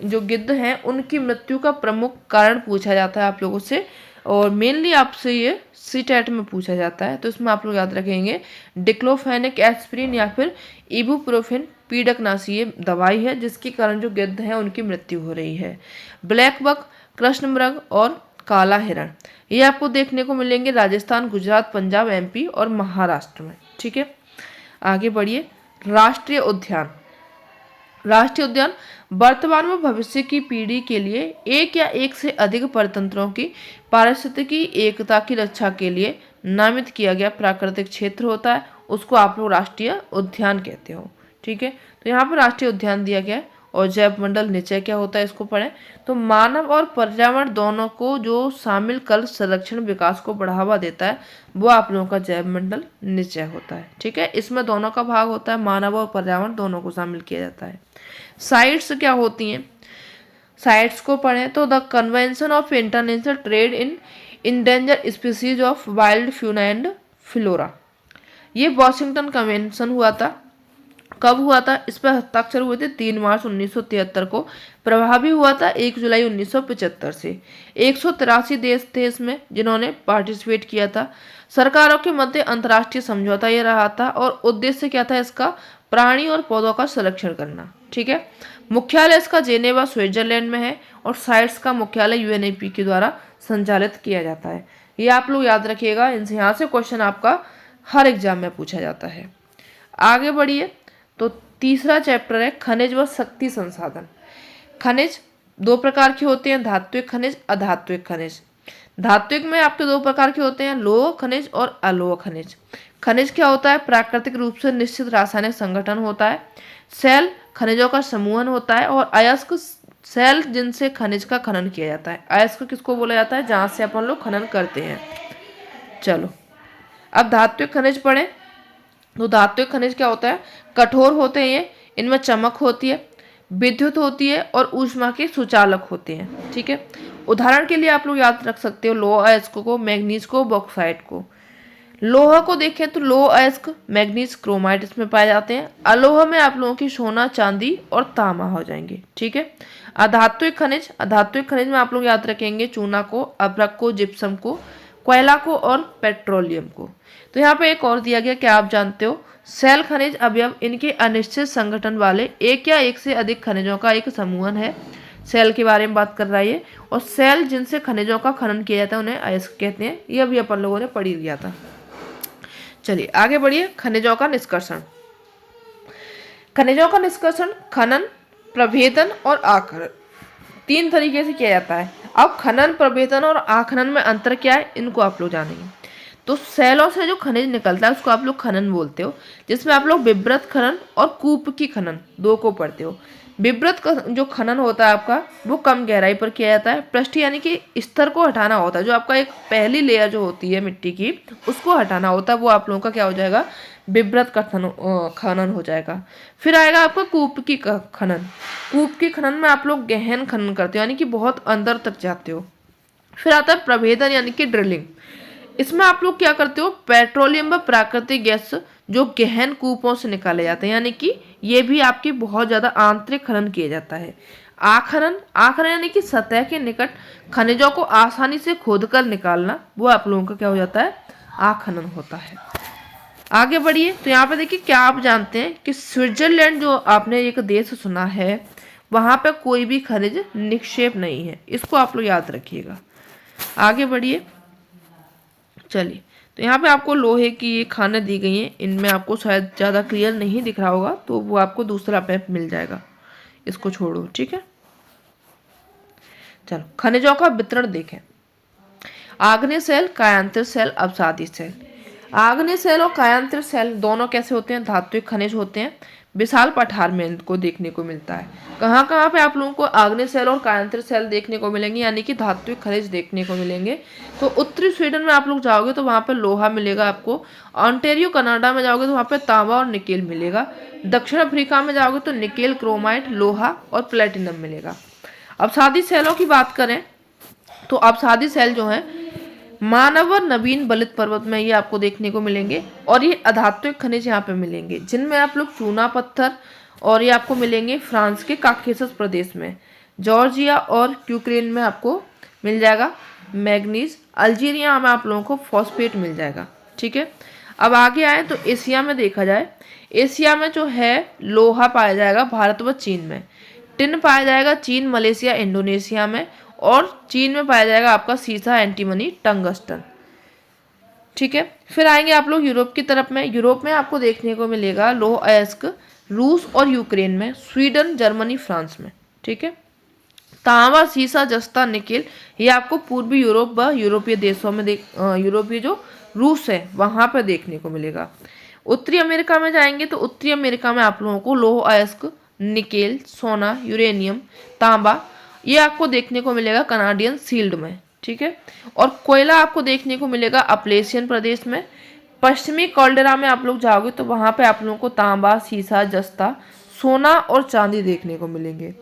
जो गिद्ध हैं उनकी मृत्यु का प्रमुख कारण पूछा जाता है आप लोगों से, और मेनली आपसे ये सीटेट में पूछा जाता है। तो इसमें आप लोग याद रखेंगे डिक्लोफेनिक, एस्प्रिन या फिर इबुप्रोफेन पीड़कनाशी ये दवाई है जिसके कारण जो गिद्ध हैं उनकी मृत्यु हो रही है। ब्लैक बक, कृष्ण मृग और काला हिरण ये आपको देखने को मिलेंगे राजस्थान, गुजरात, पंजाब, एमपी और महाराष्ट्र में, ठीक है। आगे बढ़िए। राष्ट्रीय उद्यान वर्तमान में भविष्य की पीढ़ी के लिए एक या एक से अधिक परतंत्रों की पारिस्थितिकी एकता की रक्षा के लिए नामित किया गया प्राकृतिक क्षेत्र होता है, उसको आप लोग राष्ट्रीय उद्यान कहते हो, ठीक है। तो यहाँ पर राष्ट्रीय उद्यान दिया गया है। और जैव मंडल निचय क्या होता है इसको पढ़ें। तो मानव और पर्यावरण दोनों को जो शामिल कर संरक्षण विकास को बढ़ावा देता है वो आप लोगों का जैव मंडल निचय होता है, ठीक है। इसमें दोनों का भाग होता है, मानव और पर्यावरण दोनों को शामिल किया जाता है। साइट्स क्या होती हैं, साइट्स को पढ़ें तो the convention of international trade in endangered species of wild fauna and flora, ये वॉशिंगटन कन्वेंशन हुआ था कब हुआ था? इस पर हस्ताक्षर हुए थे 3 मार्च 1973 को। प्रभावी हुआ था 1 जुलाई 1975 से। 183 देश थे इसमें जिन्होंने पार्टिसिपेट किया था। सरकारों के मध्य अंतर्राष्ट्रीय समझौता ये रहा था और उद्देश्य क्या था इसका? प्राणी और पौधों का संरक्षण करना। ठीक है। मुख्यालय इसका जेनेवा स्विट्जरलैंड में है और साइट्स का मुख्यालय यूएनईपी के द्वारा संचालित किया जाता है। ये आप लोग याद रखिएगा, इनसे यहाँ से क्वेश्चन आपका हर एग्जाम में पूछा जाता है। आगे बढ़िए, तो तीसरा चैप्टर है खनिज व शक्ति संसाधन। खनिज दो प्रकार के होते हैं, धात्विक खनिज, अधात्विक खनिज। धात्विक में आपके दो प्रकार के होते हैं, लौह खनिज और अलोह खनिज। खनिज क्या होता है? प्राकृतिक रूप से निश्चित रासायनिक संगठन होता है। सेल खनिजों का समूहन होता है। और अयस्क सेल जिनसे खनिज का खनन किया जाता है। अयस्क किसको बोला जाता है? जहाँ से अपन लोग खनन करते हैं। चलो अब धात्विक खनिज पढ़ें। तो धात्विक खनिज क्या होता है? कठोर होते हैं ये, इनमें चमक होती है, विद्युत होती है और ऊष्मा के सुचालक होते हैं। ठीक है। उदाहरण के लिए आप लोग याद रख सकते हो लोह अयस्क को, मैग्नीज को, बॉक्साइट को। लोहा को देखें तो लोह अयस्क, मैग्नीज, क्रोमाइट इसमें पाए जाते हैं। अलोह में आप लोगों की सोना, चांदी और तांबा हो जाएंगे। ठीक है। अधात्विक खनिज, अधात्विक खनिज में आप लोग याद रखेंगे चूना को, अभ्रक को, जिप्सम को, कोयला को और पेट्रोलियम को। तो यहाँ पे एक और दिया गया, क्या आप जानते हो? सेल खनिज अवयव इनके अनिश्चित संगठन वाले एक या एक से अधिक खनिजों का एक समूहन है। सेल के बारे में बात कर रहा है ये। और सेल जिनसे खनिजों का खनन किया जाता है उन्हें अयस्क कहते हैं। यह भी अपन लोगों ने पढ़ ही लिया था। चलिए आगे बढ़िए। खनिजों का निष्कर्षण। खनिजों का निष्कर्षण खनन, प्रभेदन और आखनन 3 तरीके से किया जाता है। अब खनन, प्रभेदन और आखनन में अंतर क्या है, इनको आप लोग जानेंगे। तो सेलों से जो खनिज निकलता है उसको आप लोग खनन बोलते हो, जिसमें आप लोग विवृत खनन और कूपकी खनन 2 को पढ़ते हो। विवृत जो खनन होता है आपका वो कम गहराई पर किया जाता है। पृष्ठ यानी कि स्तर को हटाना होता है, जो आपका एक पहली लेयर जो होती है मिट्टी की उसको हटाना होता है, वो आप लोगों का क्या हो जाएगा? विवृत खनन हो जाएगा। फिर आएगा आपका कूपकी खनन। कूपकी खनन में आप लोग गहन खनन करते हो, यानी कि बहुत अंदर तक जाते हो। फिर आता है प्रभेदन यानी कि ड्रिलिंग। इसमें आप लोग क्या करते हो? पेट्रोलियम व प्राकृतिक गैस जो गहन कूपों से निकाले जाते हैं, यानी कि ये भी आपकी बहुत ज्यादा आंतरिक खनन किया जाता है। आखनन, आखनन यानी कि सतह के निकट खनिजों को आसानी से खोदकर निकालना, वो आप लोगों का क्या हो जाता है? आखनन होता है। आगे बढ़िए। तो यहाँ पे देखिए, क्या आप जानते हैं कि स्विट्जरलैंड जो आपने एक देश सुना है, वहां पे कोई भी खनिज निक्षेप नहीं है। इसको आप लोग याद रखिएगा। आगे बढ़िए। चलिए, तो यहाँ पे आपको लोहे की ये खाने दी गई हैं। इनमें आपको शायद ज़्यादा क्लियर नहीं दिख रहा होगा, तो वो आपको दूसरा मैप मिल जाएगा, इसको छोड़ो। ठीक है। चलो खनिजों का वितरण देखें। आग्नेय सेल, कायांतर सेल, अवसादी सेल। आग्नेय सेल और कायांतर सेल दोनों कैसे होते हैं? धात्विक खनिज होते हैं। विशाल पठार में इनको देखने को मिलता है। कहाँ कहाँ पे आप लोगों को आग्नेय सेल और कायांतर सेल देखने को मिलेंगे, यानी कि धात्विक खनिज देखने को मिलेंगे? तो उत्तरी स्वीडन में आप लोग जाओगे तो वहाँ पे लोहा मिलेगा आपको। ऑन्टेरियो कनाडा में जाओगे तो वहाँ पे तांबा और निकेल मिलेगा। दक्षिण अफ्रीका में जाओगे तो निकेल, क्रोमाइट, लोहा और प्लेटिनम मिलेगा। अवसादी सेलों की बात करें तो अवसादी सेल जो है मानव और नवीन बलित पर्वत में ये आपको देखने को मिलेंगे। और ये अधात्विक खनिज यहाँ पे मिलेंगे, जिनमें आप लोग चूना पत्थर, और ये आपको मिलेंगे फ्रांस के काकेशस प्रदेश में, जॉर्जिया और यूक्रेन में आपको मिल जाएगा मैग्नीज। अल्जीरिया में आप लोगों को फॉस्फेट मिल जाएगा। ठीक है। अब आगे आए तो एशिया में देखा जाए, एशिया में जो है लोहा पाया जाएगा भारत व चीन में। टिन पाया जाएगा चीन, मलेशिया, इंडोनेशिया में। और चीन में पाया जाएगा आपका सीसा, एंटीमनी, टंगस्टन। ठीक है। फिर आएंगे आप लोग यूरोप की तरफ में। यूरोप में आपको देखने को मिलेगा लोह अयस्क रूस और यूक्रेन में, स्वीडन, जर्मनी, फ्रांस में। ठीक है। तांबा, सीसा, जस्ता, निकेल ये आपको पूर्वी यूरोप व यूरोपीय देशों में यूरोपीय जो रूस है वहां पर देखने को मिलेगा। उत्तरी अमेरिका में जाएंगे तो उत्तरी अमेरिका में आप लोगों को लोह अयस्क, निकेल, सोना, यूरेनियम, तांबा ये आपको देखने को मिलेगा कनाडियन सील्ड में। ठीक है। और कोयला आपको देखने को मिलेगा अपलेशियन प्रदेश में। पश्चिमी कॉल्डेरा में आप लोग जाओगे तो वहां पे आप लोगों को तांबा, सीसा, जस्ता, सोना और चांदी देखने को मिलेंगे।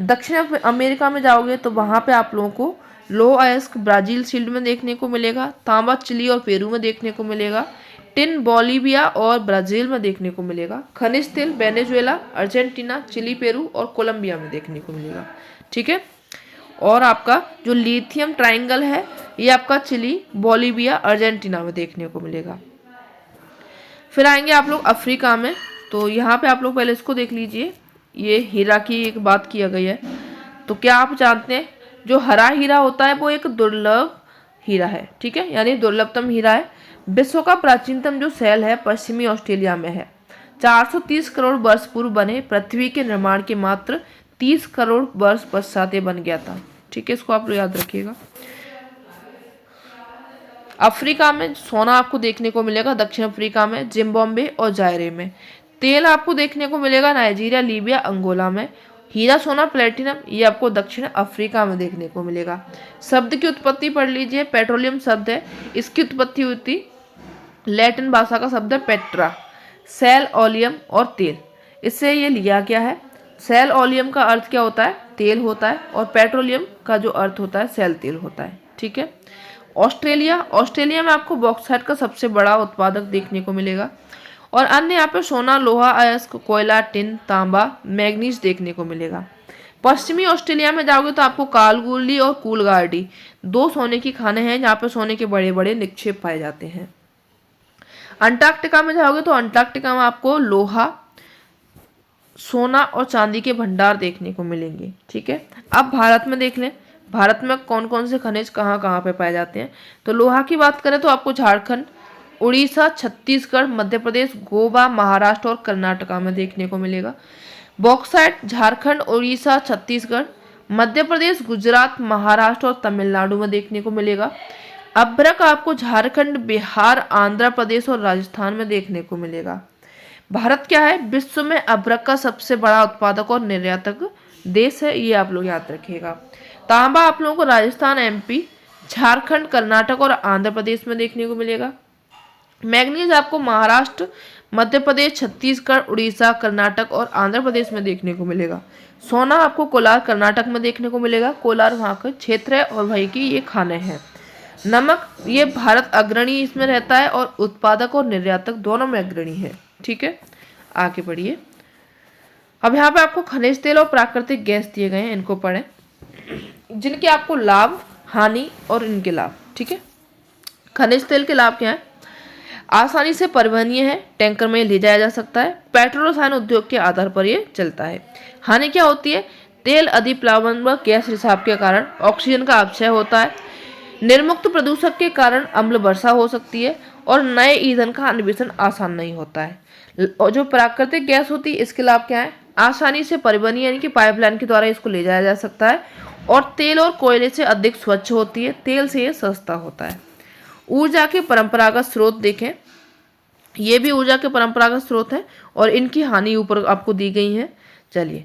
दक्षिण अमेरिका में जाओगे तो वहां पे आप लोगों को लोह अयस्क ब्राजील सील्ड में देखने को मिलेगा। तांबा चिली और पेरू में देखने को मिलेगा। टिन बोलीविया और ब्राजील में देखने को मिलेगा। खनिज तेल वेनेजुएला, अर्जेंटीना, चिली, पेरू और कोलंबिया में देखने को मिलेगा। ठीक है। और आपका जो लिथियम ट्रायंगल है ये आपका चिली, बोलीविया, अर्जेंटीना में देखने को मिलेगा। फिर आएंगे आप लोग अफ्रीका में। तो यहाँ पे आप लोग पहले इसको देख लीजिए, ये हीरा की एक बात किया गई है। तो क्या आप जानते हैं जो हरा हीरा होता है वो एक दुर्लभ हीरा है। ठीक है, यानी दुर्लभतम हीरा है। विश्व का प्राचीनतम जो शैल है पश्चिमी ऑस्ट्रेलिया में है। 430 करोड़ वर्ष पूर्व बने पृथ्वी के निर्माण के मात्र 30 करोड़ वर्ष पश्चात ये बन गया था। ठीक है, इसको आप लोग याद रखिएगा। अफ्रीका में सोना आपको देखने को मिलेगा, दक्षिण अफ्रीका में, जिम्बाब्वे और जायरे में। तेल आपको देखने को मिलेगा नाइजीरिया, लीबिया, अंगोला में। हीरा, सोना, प्लेटिनम ये आपको दक्षिण अफ्रीका में देखने को मिलेगा। शब्द की उत्पत्ति पढ़ लीजिए, पेट्रोलियम शब्द है, इसकी उत्पत्ति हुई थी लैटिन भाषा का शब्द है पेट्रा, सेल, ओलियम और तेल, इससे ये लिया गया है। सेल ओलियम का अर्थ क्या होता है? तेल होता है, और पेट्रोलियम का जो अर्थ होता है सेल तेल होता है। ठीक है। ऑस्ट्रेलिया में आपको बॉक्साइट का सबसे बड़ा उत्पादक देखने को मिलेगा, और अन्य यहाँ पे सोना, लोहा, अयस्क, कोयला, टिन, तांबा, मैग्नीज देखने को मिलेगा। पश्चिमी ऑस्ट्रेलिया में जाओगे तो आपको कालगुली और कूलगार्डी 2 सोने की खाने हैं जहाँ पे सोने के बड़े बड़े निक्षेप पाए जाते हैं। अंटार्कटिका में जाओगे तो अंटार्कटिका में आपको लोहा, सोना और चांदी के भंडार देखने को मिलेंगे। ठीक है। अब भारत में देख लें, भारत में कौन कौन से खनिज कहाँ कहाँ पे पाए जाते हैं। तो लोहा की बात करें तो आपको झारखंड, उड़ीसा, छत्तीसगढ़, मध्य प्रदेश, गोवा, महाराष्ट्र और कर्नाटका में देखने को मिलेगा। बॉक्साइट झारखंड, उड़ीसा, छत्तीसगढ़, मध्य प्रदेश, गुजरात, महाराष्ट्र और तमिलनाडु में देखने को मिलेगा। अभ्रक आपको झारखंड, बिहार, आंध्र प्रदेश और राजस्थान में देखने को मिलेगा। भारत क्या है? विश्व में अभ्रक का सबसे बड़ा उत्पादक और निर्यातक देश है, ये आप लोग याद रखिएगा। तांबा आप लोगों को राजस्थान, एमपी, झारखंड, कर्नाटक और आंध्र प्रदेश में देखने को मिलेगा। मैग्नीज आपको महाराष्ट्र, मध्य प्रदेश, छत्तीसगढ़, उड़ीसा, कर्नाटक और आंध्र प्रदेश में देखने को मिलेगा। सोना आपको कोलार, कर्नाटक में देखने को मिलेगा। कोलार वहाँ का क्षेत्र है और वहीं की ये खाने हैं। नमक ये भारत अग्रणी इसमें रहता है और उत्पादक और निर्यातक दोनों में अग्रणी है। ठीक है, आगे बढ़िए। अब यहाँ पे आपको खनिज तेल और प्राकृतिक गैस दिए गए हैं, इनको पढ़ें, जिनके आपको लाभ, हानि और इनके लाभ। ठीक है। खनिज तेल के लाभ क्या है? आसानी से परिवहनीय है, टैंकर में ले जाया जा सकता है, पेट्रोल रसायन उद्योग के आधार पर ये चलता है। हानि क्या होती है? तेल अधिक प्लावन व गैस रिसाव के कारण ऑक्सीजन का अपक्षय होता है, निर्मुक्त प्रदूषक के कारण अम्ल वर्षा हो सकती है और नए ईंधन का अन्वेषण आसान नहीं होता है। और जो प्राकृतिक गैस होती है इसके लाभ क्या है? आसानी से परिवहनीय यानी कि पाइपलाइन के द्वारा इसको ले जाया जा सकता है, और तेल और कोयले से अधिक स्वच्छ होती है, तेल से ये सस्ता होता है। ऊर्जा के परंपरागत स्रोत देखें, ये भी ऊर्जा के परंपरागत स्रोत हैं और इनकी हानि ऊपर आपको दी गई है। चलिए,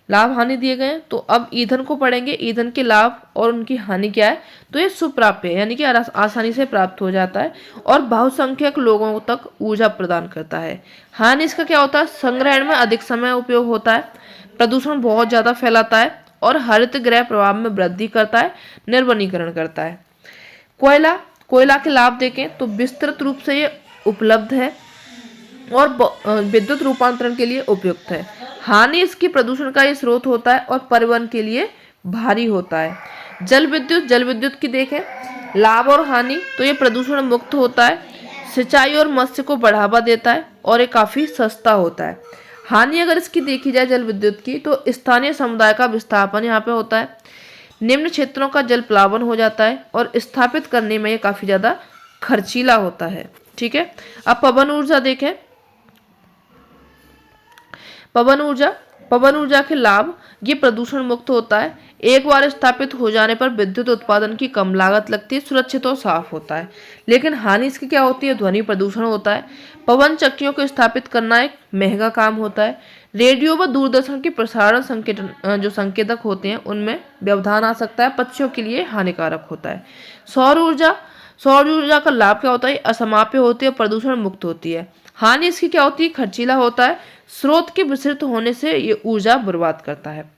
लाभ हानि दिए गए हैं, तो अब ईंधन को पढ़ेंगे, ईंधन के लाभ और उनकी हानि क्या है। तो ये सुप्राप्य है, यानी कि आसानी से प्राप्त हो जाता है और बहुसंख्यक लोगों तक ऊर्जा प्रदान करता है। हानि इसका क्या होता है? संग्रहण में अधिक समय उपयोग होता है, प्रदूषण बहुत ज़्यादा फैलाता है और हरित गृह प्रभाव में वृद्धि करता है, निर्वनीकरण करता है। कोयला के लाभ देखें तो विस्तृत रूप से ये उपलब्ध है और विद्युत रूपांतरण के लिए उपयुक्त है। हानि इसकी प्रदूषण का ये स्रोत होता है और परिवहन के लिए भारी होता है। जल विद्युत की देखें लाभ और हानि, तो ये प्रदूषण मुक्त होता है, सिंचाई और मत्स्य को बढ़ावा देता है और ये काफ़ी सस्ता होता है। हानि अगर इसकी देखी जाए जल विद्युत की, तो स्थानीय समुदाय का विस्थापन यहाँ पे होता है, निम्न क्षेत्रों का जल प्लावन हो जाता है और स्थापित करने में ये काफ़ी ज़्यादा खर्चीला होता है। ठीक है। अब पवन ऊर्जा देखें, पवन ऊर्जा के लाभ, ये प्रदूषण मुक्त होता है, एक बार स्थापित हो जाने पर विद्युत उत्पादन की कम लागत लगती है, सुरक्षित और साफ होता है। लेकिन हानि इसकी क्या होती है? ध्वनि प्रदूषण होता है। पवन चक्कियों को स्थापित करना एक महंगा काम होता है। रेडियो व दूरदर्शन के प्रसारण जो संकेतक होते हैं उनमें व्यवधान आ सकता है, पक्षियों के लिए हानिकारक होता है। सौर ऊर्जा का लाभ क्या होता है? असमाप्य होती है, प्रदूषण मुक्त होती है। हानि इसकी क्या होती है? खर्चीला होता है, स्रोत के विस्तृत होने से ये ऊर्जा बर्बाद करता है।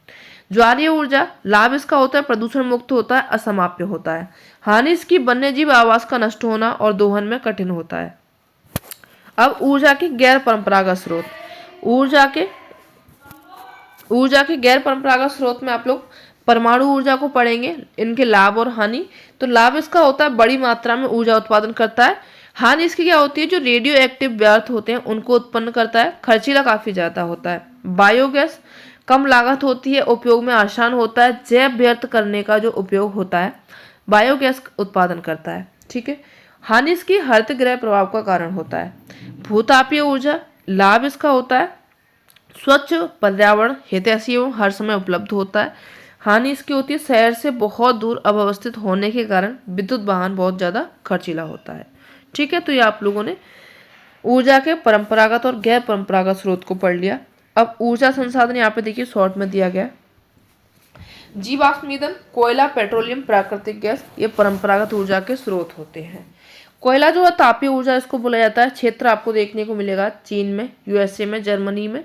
ज्वारीय ऊर्जा, लाभ इसका होता है प्रदूषण मुक्त होता है, असमाप्य होता है। हानि इसकी वन्यजीव आवास का नष्ट होना और दोहन में कठिन होता है। अब ऊर्जा के गैर परंपरागत स्रोत। ऊर्जा के गैर परंपरागत स्रोत में आप लोग परमाणु ऊर्जा को पढ़ेंगे, इनके लाभ और हानि। तो लाभ इसका होता है बड़ी मात्रा में ऊर्जा उत्पादन करता है। हानि इसकी क्या होती है, जो रेडियो एक्टिव व्यर्थ होते हैं उनको उत्पन्न करता है, खर्चीला काफी ज्यादा होता है। बायोगैस कम लागत होती है, उपयोग में आसान होता है, जैव व्यर्थ करने का जो उपयोग होता है बायोगैस उत्पादन करता है। ठीक है। हानि इसकी हरित गृह प्रभाव का कारण होता है। भूतापीय ऊर्जा, लाभ इसका होता है स्वच्छ पर्यावरण हितैषी एवं हर समय उपलब्ध होता है। हानि इसकी होती है शहर से बहुत दूर अव्यवस्थित होने के कारण विद्युत वाहन बहुत ज़्यादा खर्चीला होता है। ठीक है। तो ये आप लोगों ने ऊर्जा के परंपरागत और गैर परंपरागत स्रोत को पढ़ लिया। अब ऊर्जा संसाधन यहाँ पे देखिए शॉर्ट में दिया गया है। जीवाश्म ईंधन, कोयला, पेट्रोलियम, प्राकृतिक गैस, ये परंपरागत ऊर्जा के स्रोत होते हैं। कोयला जो है तापीय ऊर्जा इसको बोला जाता है। क्षेत्र आपको देखने को मिलेगा चीन में, यूएसए में, जर्मनी में,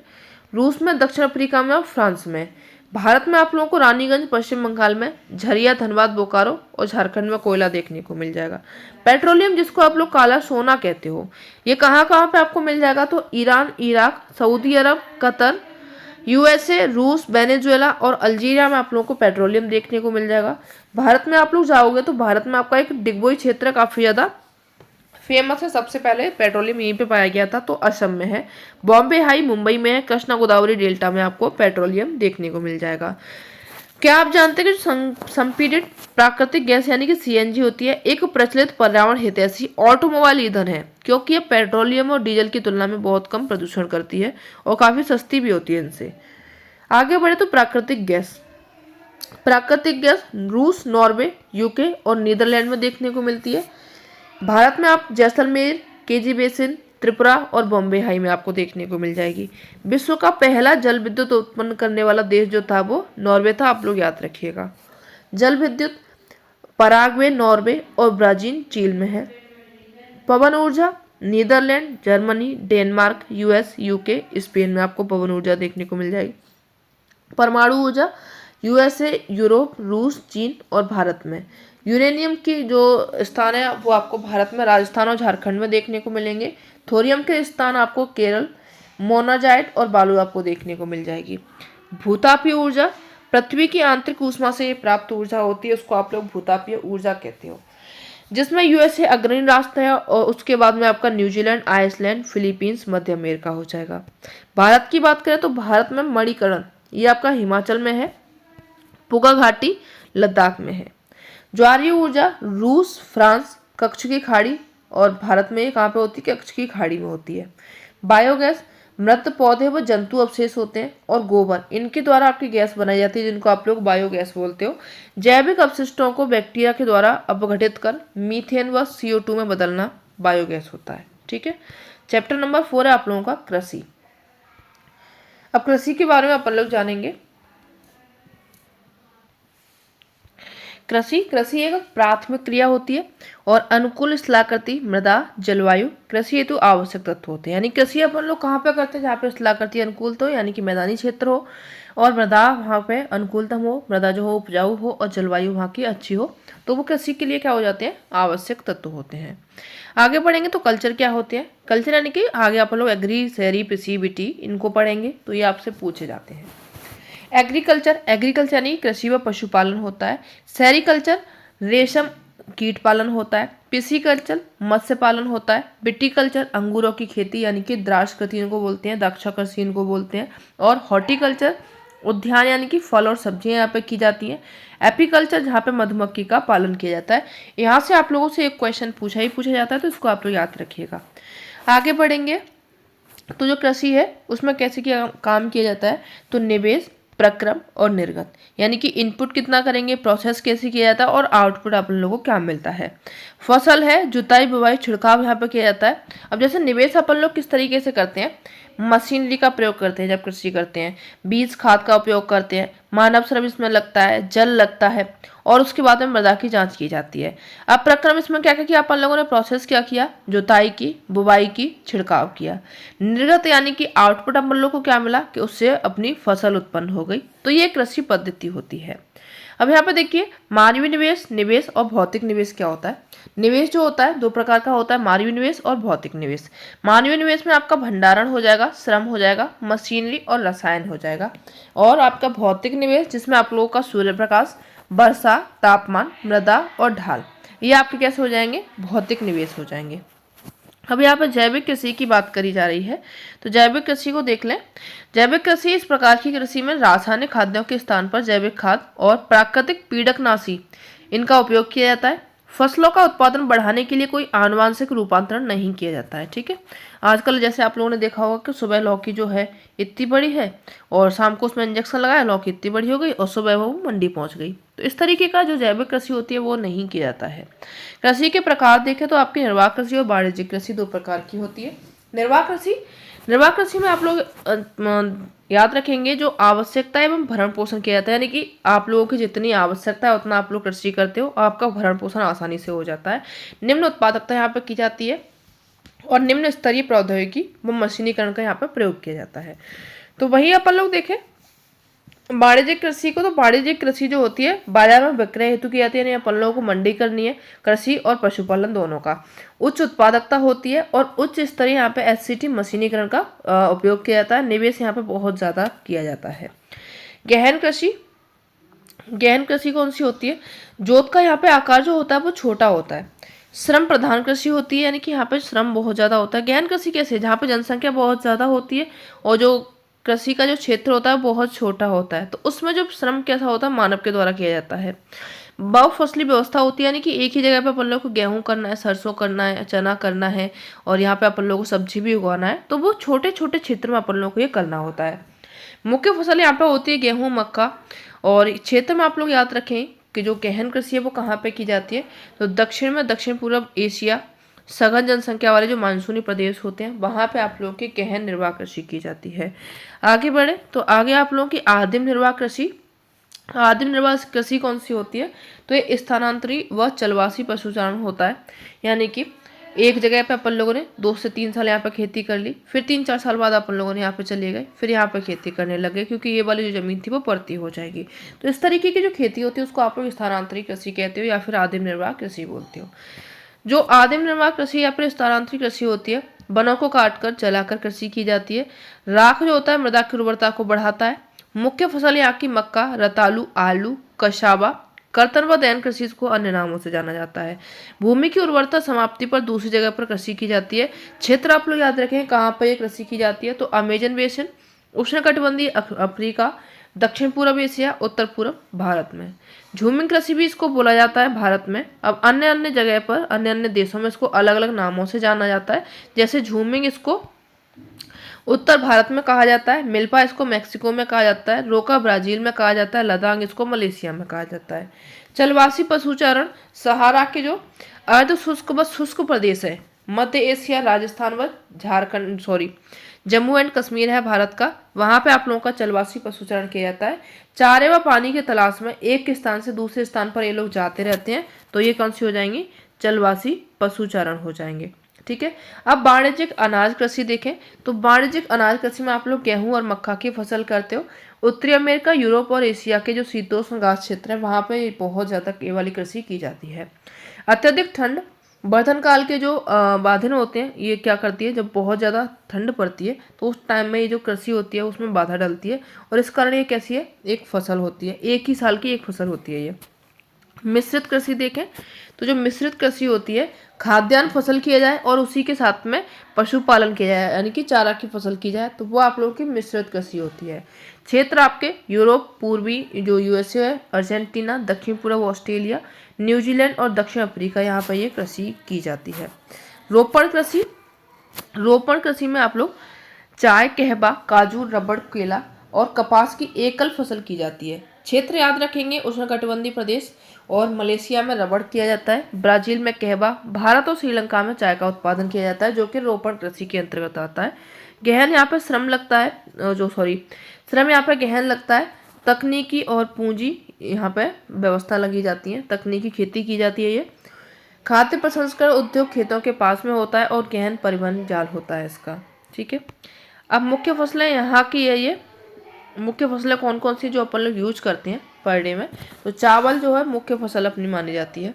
रूस में, दक्षिण अफ्रीका में और फ्रांस में। भारत में आप लोगों को रानीगंज, पश्चिम बंगाल में, झरिया, धनबाद, बोकारो और झारखंड में कोयला देखने को मिल जाएगा। पेट्रोलियम जिसको आप लोग काला सोना कहते हो, ये कहाँ कहाँ पे आपको मिल जाएगा, तो ईरान, इराक, सऊदी अरब, कतर, यूएसए, रूस, वेनेजुएला और अल्जीरिया में आप लोगों को पेट्रोलियम देखने को मिल जाएगा। भारत में आप लोग जाओगे तो भारत में आपका एक डिगबोई क्षेत्र काफी ज्यादा फेमस है। सबसे पहले पेट्रोलियम यहीं पे पाया गया था, तो असम में है। बॉम्बे हाई मुंबई में है। कृष्णा गोदावरी डेल्टा में आपको पेट्रोलियम देखने को मिल जाएगा। क्या आप जानते हैं कि संपीड़ित प्राकृतिक गैस यानी कि सीएनजी होती है, एक प्रचलित पर्यावरण हितैषी ऑटोमोबाइल ईंधन है, क्योंकि ये पेट्रोलियम और डीजल की तुलना में बहुत कम प्रदूषण करती है और काफी सस्ती भी होती है इनसे। आगे बढ़े तो प्राकृतिक गैस रूस, नॉर्वे, यूके और नीदरलैंड में देखने को मिलती है। भारत में आप जैसलमेर, केजी बेसिन, त्रिपुरा और बॉम्बे हाई में आपको देखने को मिल जाएगी। विश्व का पहला जल विद्युत उत्पन्न करने वाला देश जो था वो नॉर्वे था, आप लोग याद रखिएगा। जल विद्युत पराग्वे, नॉर्वे और ब्राजील चीन में है। पवन ऊर्जा Netherlands, Germany, Denmark, US, UK, Spain में आपको पवन ऊर्जा देखने को मिल जाएगी। परमाणु ऊर्जा यूएसए, यूरोप, रूस, चीन और भारत में। यूरेनियम की जो स्थान है वो आपको भारत में राजस्थान और झारखंड में देखने को मिलेंगे। थोरियम के स्थान आपको केरल, मोनाजाइट और बालू आपको देखने को मिल जाएगी। भूतापीय ऊर्जा पृथ्वी की आंतरिक ऊष्मा से प्राप्त ऊर्जा होती है, उसको आप लोग भूतापीय ऊर्जा कहते हो, जिसमें यूएसए अग्रणी राष्ट्र है और उसके बाद में आपका न्यूजीलैंड, आइसलैंड, फिलीपींस, मध्य अमेरिका हो जाएगा। भारत की बात करें तो भारत में मणिकरण ये आपका हिमाचल में है, पुगा घाटी लद्दाख में है। ज्वारीय ऊर्जा रूस, फ्रांस, कच्छ की खाड़ी और भारत में कहाँ पे होती है, कच्छ की खाड़ी में होती है। बायोगैस मृत पौधे व जंतु अवशेष होते हैं और गोबर, इनके द्वारा आपकी गैस बनाई जाती है, जिनको आप लोग बायोगैस बोलते हो। जैविक अपशिष्टों को बैक्टीरिया के द्वारा अपघटित कर मीथेन व CO2 में बदलना बायोगैस होता है। ठीक है। चैप्टर नंबर 4 है आप लोगों का कृषि। अब कृषि के बारे में अपन लोग जानेंगे। कृषि एक प्राथमिक क्रिया होती है और अनुकूल स्थलाकृति मृदा, जलवायु कृषि हेतु आवश्यक तत्व होते हैं। यानी कृषि अपन लोग कहाँ पे करते हैं, जहाँ पे स्थलाकृति अनुकूल हो, यानी कि मैदानी क्षेत्र हो, और मृदा वहाँ पे अनुकूलतम हो, मृदा जो हो उपजाऊ हो, और जलवायु वहाँ की अच्छी हो, तो वो कृषि के लिए क्या हो जाते हैं, आवश्यक तत्व होते हैं। आगे बढ़ेंगे तो कल्चर क्या होते हैं। कल्चर यानी कि आगे अपन लोग एग्री, शहरी, कृषि, बीटी इनको पढ़ेंगे, तो ये आपसे पूछे जाते हैं। एग्रीकल्चर यानी कृषि व पशुपालन होता है। सेरिकल्चर रेशम कीट पालन होता है। पिसीकल्चर मत्स्य पालन होता है। विटीकल्चर अंगूरों की खेती यानी कि द्राक्ष कृषि इनको बोलते हैं, द्राक्षा कृषि इनको बोलते हैं। और हॉर्टिकल्चर उद्यान यानी कि फल और सब्जियां यहाँ पे की जाती हैं। एपीकल्चर जहाँ पे मधुमक्खी का पालन किया जाता है। यहाँ से आप लोगों से एक क्वेश्चन पूछा जाता है, तो इसको आप लोग याद रखिएगा। आगे बढ़ेंगे तो जो कृषि है उसमें कैसे काम किया जाता है, तो निवेश, प्रक्रम और निर्गत, यानी कि इनपुट कितना करेंगे, प्रोसेस कैसे किया जाता है और आउटपुट अपन लोगों को क्या मिलता है। फसल है, जुताई, बुवाई, छिड़काव यहाँ पे किया जाता है। अब जैसे निवेश अपन लोग किस तरीके से करते हैं, मशीनरी का प्रयोग करते हैं जब कृषि करते हैं, बीज खाद का उपयोग करते हैं, मानव श्रम इसमें लगता है, जल लगता है, और उसके बाद में मृदा की जांच की जाती है। अब प्रक्रम इसमें क्या क्या किया अपन लोगों ने, प्रोसेस क्या किया, जुताई की, बुवाई की, छिड़काव किया। निर्गत यानी कि आउटपुट अपन लोग को क्या मिला कि उससे अपनी फसल उत्पन्न हो गई, तो ये कृषि पद्धति होती है। अब यहाँ पे देखिए मानवीय निवेश, निवेश और भौतिक निवेश क्या होता है। निवेश जो होता है दो प्रकार का होता है, मानवीय निवेश और भौतिक निवेश। मानवीय निवेश में आपका भंडारण हो जाएगा, श्रम हो जाएगा, मशीनरी और रसायन हो जाएगा। और आपका भौतिक निवेश जिसमें आप लोगों का सूर्य प्रकाश, वर्षा, तापमान, मृदा और ढाल, ये आपके कैसे हो जाएंगे, भौतिक निवेश हो जाएंगे। अब यहाँ पर जैविक कृषि की बात करी जा रही है, तो जैविक कृषि को देख लें। जैविक कृषि इस प्रकार की कृषि में रासायनिक खाद्यों के स्थान पर जैविक खाद और प्राकृतिक पीड़कनाशी इनका उपयोग किया जाता है। फसलों का उत्पादन बढ़ाने के लिए कोई आनुवांशिक रूपांतरण नहीं किया जाता है। ठीक है, आजकल जैसे आप लोगों ने देखा होगा कि सुबह लौकी जो है इतनी बड़ी है और शाम को उसमें इंजेक्शन लगाया, लौकी इतनी बड़ी हो गई और सुबह वो मंडी पहुंच गई। तो इस तरीके का जो जैविक कृषि होती है वो नहीं किया जाता है। कृषि के प्रकार देखें तो आपकी निर्वाह कृषि और वाणिज्यिक कृषि दो प्रकार की होती है। निर्वाह कृषि में आप लोग याद रखेंगे जो आवश्यकता एवं भरण पोषण किया जाता है, यानी कि आप लोगों की जितनी आवश्यकता है उतना आप लोग कृषि करते हो, आपका भरण पोषण आसानी से हो जाता है। निम्न उत्पादकता यहाँ पर की जाती है और निम्न स्तरीय प्रौद्योगिकी व मशीनीकरण का यहाँ पर प्रयोग किया जाता है। तो वही अपन लोग देखें वाणिज्यिक कृषि को, तो वाणिज्यिक कृषि जो होती है बाजार में विक्रय हेतु की जाती है, यानी अपन लोगों को मंडी करनी है, कृषि और पशुपालन दोनों का। उच्च उत्पादकता होती है और उच्च स्तरीय यहाँ पे एससीटी मशीनीकरण का उपयोग किया जाता है। निवेश यहाँ पे बहुत ज़्यादा किया जाता है। गहन कृषि कौन सी होती है, जोत का यहाँ पे आकार जो होता है वो छोटा होता है। श्रम प्रधान कृषि होती है, यानी कि यहाँ पे श्रम बहुत ज़्यादा होता है। गहन कृषि कैसे, जहाँ पे जनसंख्या बहुत ज़्यादा होती है और जो कृषि का जो क्षेत्र होता है बहुत छोटा होता है, तो उसमें जो श्रम कैसा होता है, मानव के द्वारा किया जाता है। बहुफसली व्यवस्था होती है, यानी कि एक ही जगह पे अपन लोग को गेहूं करना है, सरसों करना है, चना करना है और यहाँ पे अपन लोग को सब्जी भी उगाना है, तो वो छोटे छोटे क्षेत्र में अपन लोग को ये करना होता है। मुख्य फसल यहाँ पे होती है गेहूँ, मक्का। और क्षेत्र में आप लोग याद रखें कि जो गहन कृषि है वो कहाँ पे की जाती है, तो दक्षिण में दक्षिण पूर्व एशिया, सघन जनसंख्या वाले जो मानसूनी प्रदेश होते हैं वहाँ पे आप लोगों की गहन निर्वाह कृषि की जाती है। आगे बढ़े तो आगे आप लोगों की आदिम निर्वाह कृषि। आदिम निर्वाह कृषि कौन सी होती है, तो ये स्थानांतरी व चलवासी पशुचारण होता है, यानी कि एक जगह पे अपन लोगों ने 2 से 3 साल यहाँ पे खेती कर ली, फिर 3-4 साल बाद अपन लोगों ने यहाँ पे चले गए, फिर यहाँ पे खेती करने लगे क्योंकि ये वाली जो जमीन थी वो परती हो जाएगी। तो इस तरीके की जो खेती होती है उसको आप लोग स्थानांतरी कृषि कहते हो या फिर आदिम निर्वाह कृषि बोलते हो। जो आदिम निर्वाह कृषि या फिर स्थानांतरित कृषि होती है, वनों को काटकर जलाकर कृषि की जाती है। राख जो होता है मृदा की उर्वरता को बढ़ाता है। मुख्य फसल यहाँ की मक्का, रतालू, आलू, कशावा, कर्तन व दयन कृषि को अन्य नामों से जाना जाता है। भूमि की उर्वरता समाप्ति पर दूसरी जगह पर कृषि की जाती है। क्षेत्र आप लोग याद रखें कहाँ पर यह कृषि की जाती है, तो अमेजन बेसिन, उष्णकटिबंधीय अफ्रीका, दक्षिण पूर्व एशिया, उत्तर पूर्व भारत में। झूमिंग कृषि भी इसको बोला जाता है भारत में। अब अन्य अन्य जगह पर अन्य अन्य देशों में इसको अलग अलग नामों से जाना जाता है। जैसे झूमिंग इसको उत्तर भारत में कहा जाता है, मिल्पा इसको मैक्सिको में कहा जाता है, रोका ब्राजील में कहा जाता है, लदांग इसको मलेशिया में कहा जाता है। चलवासी पशुचारण सहारा के जो अर्ध शुष्क व शुष्क प्रदेश है, मध्य एशिया, राजस्थान व जम्मू एंड कश्मीर है भारत का, वहाँ पे आप लोगों का चलवासी पशुचारण किया जाता है। चारे व पानी की तलाश में एक स्थान से दूसरे स्थान पर ये लोग जाते रहते हैं, तो ये कौन सी हो जाएंगी, चलवासी पशुचारण हो जाएंगे। ठीक है, अब वाणिज्यिक अनाज कृषि देखें, तो वाणिज्यिक अनाज कृषि में आप लोग गेहूं और मक्का की फसल करते हो। उत्तरी अमेरिका, यूरोप और एशिया के जो शीतोष्ण घास क्षेत्र है वहाँ पे बहुत ज़्यादा ये वाली कृषि की जाती है। अत्यधिक ठंड वर्धन काल के जो बाधिन होते हैं ये क्या करती है, जब बहुत ज़्यादा ठंड पड़ती है तो उस टाइम में ये जो कृषि होती है उसमें बाधा डलती है और इस कारण ये कैसी है, एक फसल होती है, एक ही साल की एक फसल होती है ये। मिश्रित कृषि देखें, तो जो मिश्रित कृषि होती है खाद्यान्न फसल किया जाए और उसी के साथ में पशुपालन किया जाए, यानी कि चारा की फसल की जाए, तो वो आप लोगों की मिश्रित कृषि होती है। क्षेत्र आपके यूरोप, पूर्वी जो यूएसए है, अर्जेंटीना, दक्षिण पूर्व ऑस्ट्रेलिया, न्यूजीलैंड और दक्षिण अफ्रीका, यहाँ पर ये कृषि की जाती है। रोपण कृषि में आप लोग चाय, कहवा, काजू, रबड़, केला और कपास की एकल फसल की जाती है। क्षेत्र याद रखेंगे उष्णकटिबंधीय प्रदेश और मलेशिया में रबड़ किया जाता है, ब्राजील में कहवा, भारत और श्रीलंका में चाय का उत्पादन किया जाता है जो कि रोपण कृषि के अंतर्गत आता है। गहन यहाँ पे श्रम लगता है, श्रम यहाँ पे गहन लगता है। तकनीकी और पूंजी यहाँ पे व्यवस्था लगी जाती है, तकनीकी खेती की जाती है। ये खाद्य प्रसंस्करण उद्योग खेतों के पास में होता है और गहन परिवहन जाल होता है इसका। ठीक है, अब मुख्य फसलें यहाँ की है ये मुख्य फसलें कौन कौन सी जो अपन लोग यूज करते हैं पर डे में, तो चावल जो है मुख्य फसल अपनी मानी जाती है,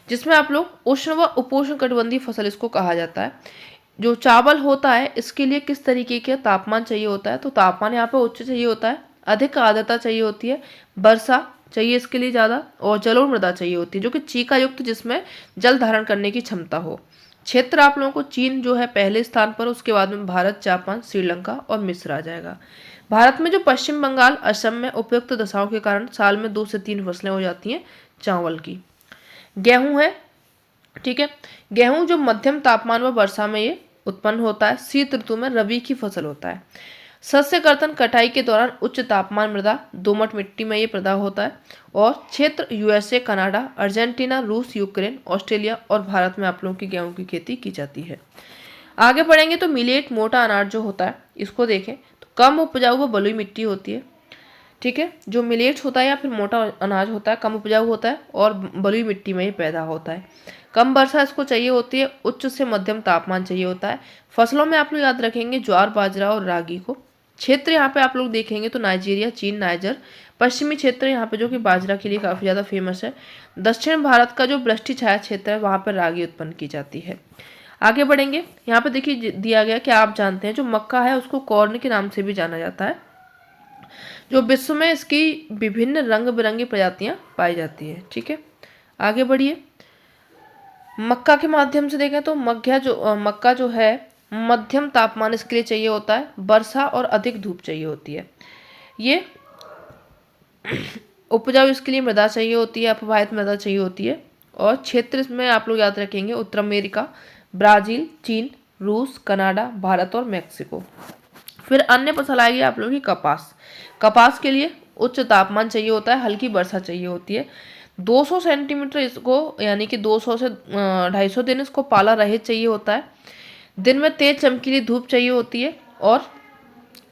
जिसमें आप लोग उष्ण व उपोष्ण कटिबंधीय फसल इसको कहा जाता है। जो चावल होता है इसके लिए किस तरीके के तापमान चाहिए होता है, तो तापमान यहाँ पे उच्च चाहिए होता है, अधिक आर्द्रता चाहिए होती है, वर्षा चाहिए इसके लिए ज़्यादा, और जलोढ़ मृदा चाहिए होती है जो कि चीका युक्त, जिसमें जल धारण करने की क्षमता हो। क्षेत्र आप लोगों को चीन जो है पहले स्थान पर, उसके बाद में भारत, जापान, श्रीलंका और मिस्र आ जाएगा। भारत में जो पश्चिम बंगाल, असम में उपयुक्त दशाओं के कारण साल में 2 से 3 फसलें हो जाती हैं चावल की। गेहूं है, ठीक है, गेहूं जो मध्यम तापमान व वर्षा में ये उत्पन्न होता है, शीत ऋतु में रबी की फसल होता है। शस्य कर्तन कटाई के दौरान उच्च तापमान मृदा दोमट मिट्टी में ये पैदा होता है, और क्षेत्र यूएसए, कनाडा, अर्जेंटीना, रूस, यूक्रेन, ऑस्ट्रेलिया और भारत में आप लोगों की गेहूं की खेती की जाती है। आगे बढ़ेंगे तो मिलेट, मोटा अनाज जो होता है इसको देखें तो कम उपजाऊ व बलुई मिट्टी होती है, ठीक है। जो मिलेट्स होता है या फिर मोटा अनाज होता है कम उपजाऊ होता है और बलुई मिट्टी में ये पैदा होता है। कम वर्षा इसको चाहिए होती है, उच्च से मध्यम तापमान चाहिए होता है। फसलों में आप लोग याद रखेंगे ज्वार, बाजरा और रागी को। क्षेत्र यहाँ पे आप लोग देखेंगे तो नाइजीरिया, चीन, नाइजर, पश्चिमी क्षेत्र यहाँ पे जो कि बाजरा के लिए काफ़ी ज़्यादा फेमस है। दक्षिण भारत का जो वृष्टि छाया क्षेत्र है वहाँ पर रागी उत्पन्न की जाती है। आगे बढ़ेंगे, यहाँ पे देखिए दिया गया कि आप जानते हैं जो मक्का है उसको कॉर्न के नाम से भी जाना जाता है, जो विश्व में इसकी विभिन्न रंग बिरंगी प्रजातियां पाई जाती है, ठीक है। आगे बढ़िए, मक्का के माध्यम से देखें तो मक्का जो है मध्यम तापमान इसके लिए चाहिए होता है, वर्षा और अधिक धूप चाहिए होती है। ये उपजाऊ इसके लिए मृदा चाहिए होती है, अपवाहित मृदा चाहिए होती है, और क्षेत्र में आप लोग याद रखेंगे उत्तर अमेरिका, ब्राजील, चीन, रूस, कनाडा, भारत और मैक्सिको। फिर अन्य फसल आएगी आप लोगों की कपास। कपास के लिए उच्च तापमान चाहिए होता है, हल्की वर्षा चाहिए होती है। 200 सेंटीमीटर इसको यानी कि 200 से 250 दिन इसको पाला रहित चाहिए होता है। दिन में तेज चमकीली धूप चाहिए होती है, और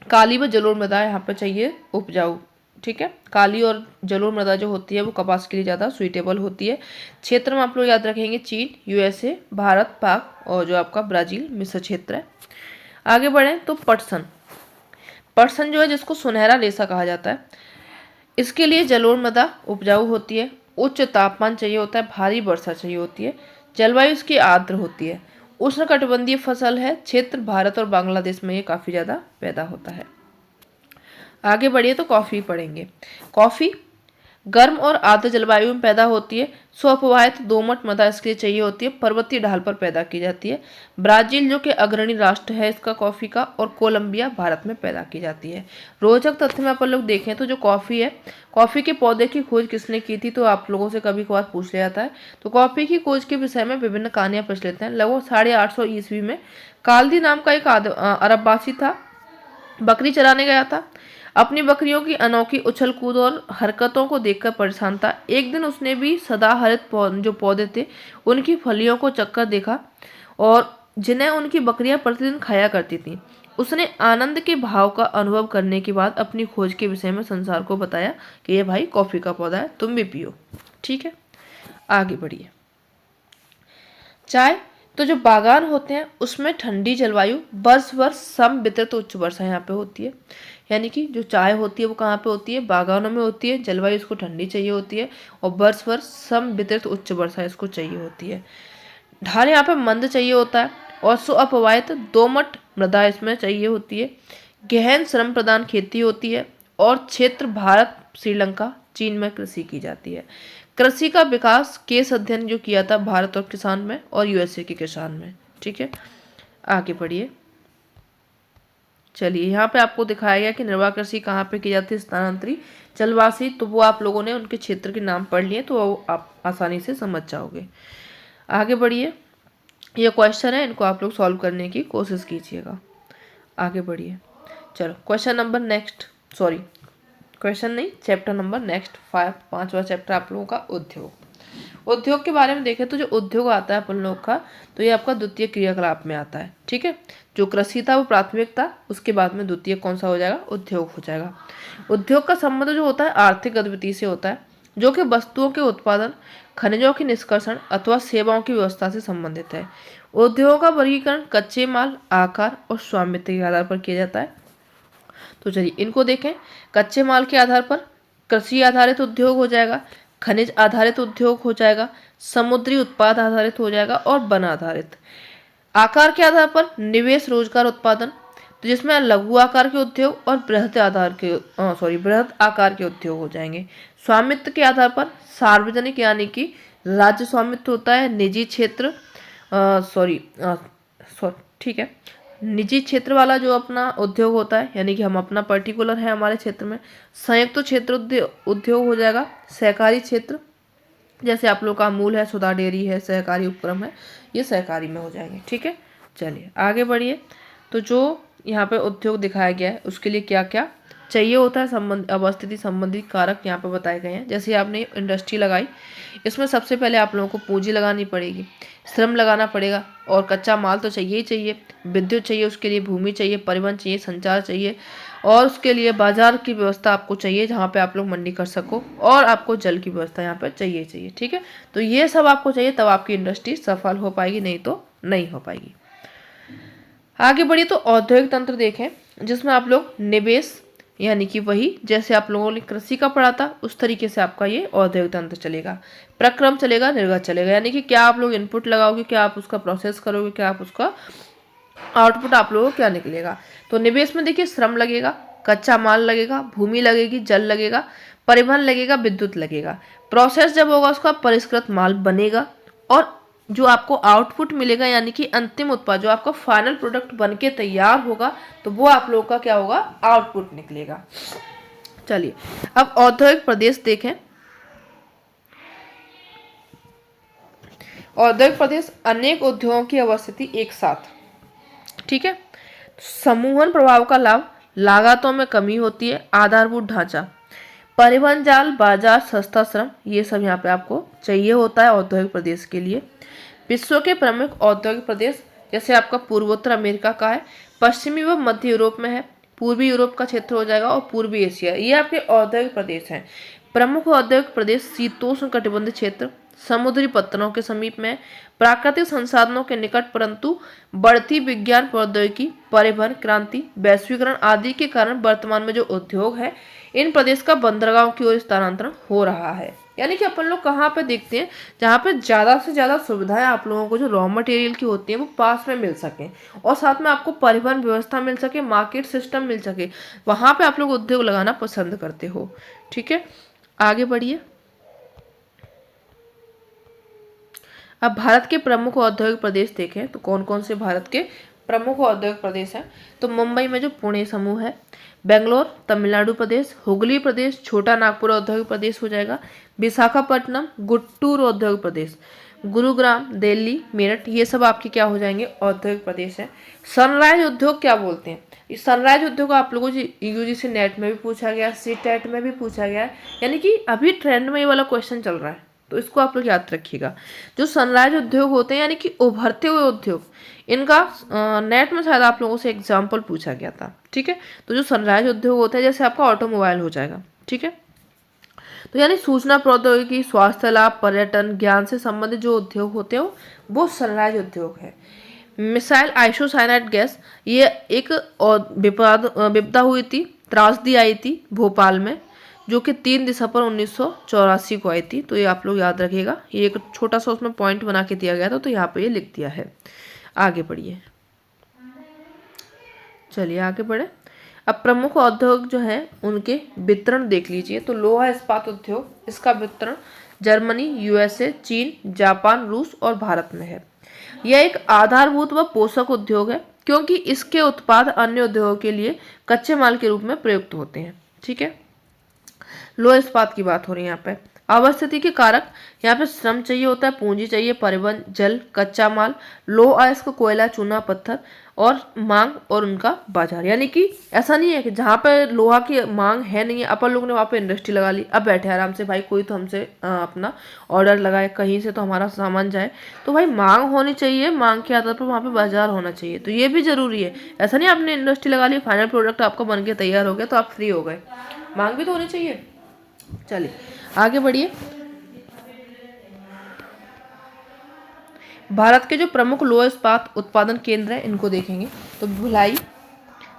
काली व जलोढ़ मृदा यहाँ पर चाहिए उपजाऊ, ठीक है। काली और जलोढ़ मृदा जो होती है वो कपास के लिए ज़्यादा सुइटेबल होती है। क्षेत्र में आप लोग याद रखेंगे चीन, यूएसए, भारत, पाक और जो आपका ब्राज़ील, मिस्र क्षेत्र है। आगे बढ़ें तो पटसन। पटसन जो है जिसको सुनहरा रेशा कहा जाता है, इसके लिए जलोढ़ मृदा उपजाऊ होती है, उच्च तापमान चाहिए होता है, भारी वर्षा चाहिए होती है, जलवायु इसकी आर्द्र होती है, उष्णकटिबंधीय फसल है। क्षेत्र भारत और बांग्लादेश में ये काफ़ी ज़्यादा पैदा होता है। आगे बढ़िए तो कॉफ़ी पढ़ेंगे। कॉफ़ी गर्म और आर्द्र जलवायु में पैदा होती है, स्वप्रवाहित दोमट मृदा इसके लिए चाहिए होती है, पर्वतीय ढाल पर पैदा की जाती है। ब्राजील जो कि अग्रणी राष्ट्र है इसका कॉफ़ी का, और कोलंबिया भारत में पैदा की जाती है। रोचक तथ्य में अपन लोग देखें तो जो कॉफ़ी है, कॉफ़ी के पौधे की खोज किसने की थी, तो आप लोगों से कभी कभार पूछ लिया जाता है। तो कॉफ़ी की खोज के विषय में विभिन्न कहानियाँ प्रचलित हैं। लगभग 850 ईस्वी में काल्दी नाम का एक अरबवासी था, बकरी चराने गया था। अपनी बकरियों की अनोखी उछल कूद और हरकतों को देखकर परेशान था। एक दिन उसने भी सदाहरित जो पौधे थे उनकी फलियों को चक्कर देखा, और जिन्हें उनकी बकरियां प्रतिदिन खाया करती थीं। उसने आनंद के भाव का अनुभव करने के बाद अपनी खोज के विषय में संसार को बताया कि ये भाई कॉफ़ी का पौधा है, तुम भी पियो, ठीक है। आगे बढ़िए, चाय। तो जो बागान होते हैं उसमें ठंडी जलवायु, वर्ष सम वितरित उच्च वर्षा यहाँ पे होती है। यानी कि जो चाय होती है वो कहाँ पे होती है, बागानों में होती है। जलवायु इसको ठंडी चाहिए होती है, और वर्ष सम वितरित उच्च वर्षा इसको चाहिए होती है। ढाल यहाँ पे मंद चाहिए होता है, और सुअपवाहित दोमट मृदा इसमें चाहिए होती है। गहन श्रम प्रदान खेती होती है, और क्षेत्र भारत, श्रीलंका, चीन में कृषि की जाती है। कृषि का विकास केस अध्ययन जो किया था भारत और किसान में, और यूएसए के किसान में, ठीक है। आगे बढ़िए, चलिए यहाँ पे आपको दिखाया गया कि निर्वाह कृषि कहाँ पे की जाती है, स्थानांतरी, जलवासी। तो वो आप लोगों ने उनके क्षेत्र के नाम पढ़ लिए तो आप आसानी से समझ जाओगे। आगे बढ़िए, ये क्वेश्चन है, इनको आप लोग सॉल्व करने की कोशिश कीजिएगा। आगे बढ़िए, चलो question number next, sorry question नहीं, चैप्टर नंबर नेक्स्ट 5वां चैप्टर आप लोगों का उद्योग। उद्योग के बारे में देखें तो जो उद्योग आता है अपन लोग का, तो ये आपका द्वितीय क्रियाकलाप में आता है, ठीक है। जो कृषि था वो प्राथमिक था, उसके बाद में द्वितीय कौन सा हो जाएगा, उद्योग हो जाएगा। उद्योग का संबंध जो होता है आर्थिक गतिविधि से होता है, जो कि वस्तुओं के उत्पादन, खनिजों के निष्कर्षण अथवा सेवाओं की व्यवस्था से संबंधित है। उद्योगों का वर्गीकरण कच्चे माल, आकार और स्वामित्व के आधार पर किया जाता है। तो चलिए इनको देखें। कच्चे माल के आधार पर कृषि आधारित उद्योग हो जाएगा, खनिज आधारित उद्योग हो जाएगा, समुद्री उत्पाद आधारित हो जाएगा और वन आधारित। आकार के आधार पर निवेश रोजगार उत्पादन, तो जिसमें लघु आकार के उद्योग और बृहद आकार के उद्योग हो जाएंगे। स्वामित्व के आधार पर सार्वजनिक यानी कि राज्य स्वामित्व होता है, निजी क्षेत्र ठीक है, निजी क्षेत्र वाला जो अपना उद्योग होता है यानी कि हम अपना पर्टिकुलर है हमारे क्षेत्र में। संयुक्त क्षेत्र उद्योग हो जाएगा। सहकारी क्षेत्र, जैसे आप लोग का अमूल है, सुधा डेयरी है, सहकारी उपक्रम है, ये सहकारी में हो जाएंगे। ठीक है, चलिए आगे बढ़िए। तो जो यहाँ पे उद्योग दिखाया गया है उसके लिए क्या क्या चाहिए होता है, अवस्थिति संबंधी कारक यहाँ पे बताए गए हैं। जैसे आपने इंडस्ट्री लगाई, इसमें सबसे पहले आप लोगों को पूंजी लगानी पड़ेगी, श्रम लगाना पड़ेगा और कच्चा माल तो चाहिए ही चाहिए, विद्युत चाहिए, उसके लिए भूमि चाहिए, परिवहन चाहिए, संचार चाहिए और उसके लिए बाजार की व्यवस्था आपको चाहिए जहाँ पे आप लोग मंडी कर सको, और आपको जल की व्यवस्था यहाँ पर चाहिए। ठीक है, तो ये सब आपको चाहिए, तब आपकी इंडस्ट्री सफल हो पाएगी, नहीं तो नहीं हो पाएगी। आगे बढ़िए तो औद्योगिक तंत्र देखें, जिसमें आप लोग निवेश यानी कि वही जैसे आप लोगों ने कृषि का पढ़ा था उस तरीके से आपका ये औद्योगिक तंत्र चलेगा। प्रक्रम चलेगा, निर्गत चलेगा, यानी कि क्या आप लोग इनपुट लगाओगे, क्या आप उसका प्रोसेस करोगे, क्या आप उसका आउटपुट आप लोगों को क्या निकलेगा। तो निवेश में देखिए श्रम लगेगा, कच्चा माल लगेगा, भूमि लगेगी, जल लगेगा, परिवहन लगेगा, विद्युत लगेगा। प्रोसेस जब होगा उसका परिष्कृत माल बनेगा और जो आपको आउटपुट मिलेगा यानी कि अंतिम उत्पाद जो आपका फाइनल प्रोडक्ट बनके तैयार होगा तो वो आप लोगों का क्या होगा, आउटपुट निकलेगा। चलिए अब औद्योगिक प्रदेश देखें। औद्योगिक प्रदेश अनेक उद्योगों की अवस्थिति एक साथ। ठीक है, समूहन प्रभाव का लाभ, लागतों में कमी होती है, आधारभूत ढांचा, परिवहन जाल, बाजार, सस्ता श्रम, ये सब यहाँ पे आपको चाहिए होता है औद्योगिक प्रदेश के लिए। विश्व के प्रमुख औद्योगिक प्रदेश, जैसे आपका पूर्वोत्तर अमेरिका का है, पश्चिमी व मध्य यूरोप में है, पूर्वी यूरोप का क्षेत्र हो जाएगा और पूर्वी एशिया, ये आपके औद्योगिक प्रदेश हैं। प्रमुख औद्योगिक प्रदेश शीतोष्ण कटिबंधीय क्षेत्र, समुद्री पत्तनों के समीप में, प्राकृतिक संसाधनों के निकट, परंतु बढ़ती विज्ञान प्रौद्योगिकी, परिवहन क्रांति, वैश्वीकरण आदि के कारण वर्तमान में जो उद्योग है इन प्रदेश का बंदरगाहों की ओर स्थानांतरण हो रहा है। यानी कि अपन लोग कहाँ पे देखते हैं, जहाँ पे ज़्यादा से ज़्यादा सुविधाएं आप लोगों को जो रॉ मटेरियल की होती हैं वो पास में मिल सके और साथ में आपको परिवहन व्यवस्था मिल सके, मार्केट सिस्टम मिल सके, वहाँ पे आप लोग उद्योग लगाना पसंद करते हो। ठीक है, आगे बढ़िए। अब भारत के प्रमुख औद्योगिक प्रदेश देखें तो कौन कौन से भारत के प्रमुख औद्योगिक प्रदेश हैं। तो मुंबई में जो पुणे समूह है, बेंगलोर तमिलनाडु प्रदेश, हुगली प्रदेश छोटा नागपुर औद्योगिक प्रदेश हो जाएगा, विशाखापट्टनम गुट्टूर औद्योगिक प्रदेश, गुरुग्राम दिल्ली मेरठ, ये सब आपके क्या हो जाएंगे, औद्योगिक प्रदेश है। सनराइज उद्योग क्या बोलते हैं, इस सनराइज उद्योग आप लोगों को यूजीसी नेट में भी पूछा गया, सीटेट में भी पूछा गया है, यानी कि अभी ट्रेंड में ये वाला क्वेश्चन चल रहा है, तो इसको आप लोग याद रखिएगा। जो सनराइज उद्योग होते हैं यानी कि उभरते हुए उद्योग, इनका नेट में शायद आप लोगों से एग्जाम्पल पूछा गया था। ठीक है, तो जो सनराइज उद्योग होते हैं जैसे आपका ऑटोमोबाइल हो जाएगा। ठीक है, तो यानी सूचना प्रौद्योगिकी, स्वास्थ्य लाभ, पर्यटन, ज्ञान से संबंधित जो उद्योग होते हैं वो सनराइज उद्योग है। मिसाइल आइसोसाइनाइड गैस, ये एक विपदा हुई थी, त्रासदी आई थी भोपाल में, जो कि 3 दिसंबर 1984 को आई थी। तो ये आप लोग याद रखिएगा, ये एक छोटा सा उसमें पॉइंट बना के दिया गया था, तो यहाँ पे ये लिख दिया है। आगे बढ़िए, चलिए आगे बढ़े। अब प्रमुख उद्योग जो है उनके वितरण देख लीजिए। तो लोहा इस्पात उद्योग, इसका वितरण जर्मनी, यूएसए, चीन, जापान, रूस और भारत में है। यह एक आधारभूत व पोषक उद्योग है क्योंकि इसके उत्पाद अन्य उद्योगों के लिए कच्चे माल के रूप में प्रयुक्त होते हैं। ठीक है, लोहा इस्पात की बात हो रही है यहाँ पे। अवस्थिति के कारक, यहाँ पे श्रम चाहिए होता है, पूंजी चाहिए, परिवहन, जल, कच्चा माल, लो अयस्क कोयला, चूना पत्थर और मांग और उनका बाजार। यानी कि ऐसा नहीं है कि जहाँ पे लोहा की मांग है नहीं है, अपन लोग ने वहाँ पे इंडस्ट्री लगा ली, अब बैठे आराम से, भाई कोई तो हमसे अपना ऑर्डर लगाए, कहीं से तो हमारा सामान जाए। तो भाई मांग होनी चाहिए, मांग के आधार पर वहाँ पे बाजार होना चाहिए, तो ये भी जरूरी है। ऐसा नहीं आपने इंडस्ट्री लगा ली, फाइनल प्रोडक्ट आपका बन के तैयार हो गया तो आप फ्री हो गए, मांग भी तो होनी चाहिए। चलिए आगे बढ़िए। भारत के जो प्रमुख लोहा इस्पात उत्पादन केंद्र हैं इनको देखेंगे। तो भिलाई,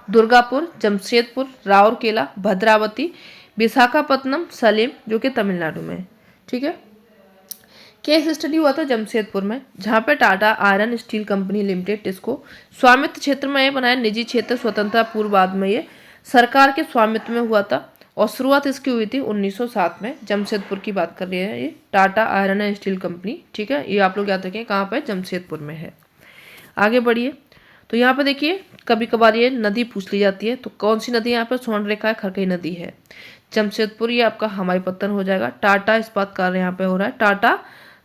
दुर्गापुर, जमशेदपुर, राउरकेला, भद्रावती, विशाखापत्तनम, सलेम जो कि तमिलनाडु में है। ठीक है। केस स्टडी हुआ था जमशेदपुर में, जहाँ पे Tata iron steel company limited इसको स्वामित्व क्षेत्र में ये बनाया, निजी क्षेत्र स्वतंत्रता पूर्व बाद में ये सरकार के स्वामित्व में हुआ था और शुरुआत इसकी हुई थी 1907 में। जमशेदपुर की बात कर रही है ये Tata iron and steel company. ठीक है, ये आप लोग याद रखें कहाँ पे, जमशेदपुर में है। आगे बढ़िए, तो यहाँ पे देखिए कभी कभार ये नदी पूछ ली जाती है, तो कौन सी नदी यहाँ पे स्वर्ण रेखा है, खरकई नदी है। जमशेदपुर ये आपका हमाईपत्तन हो जाएगा। टाटा इस्पात कार्य यहाँ पे हो रहा है, टाटा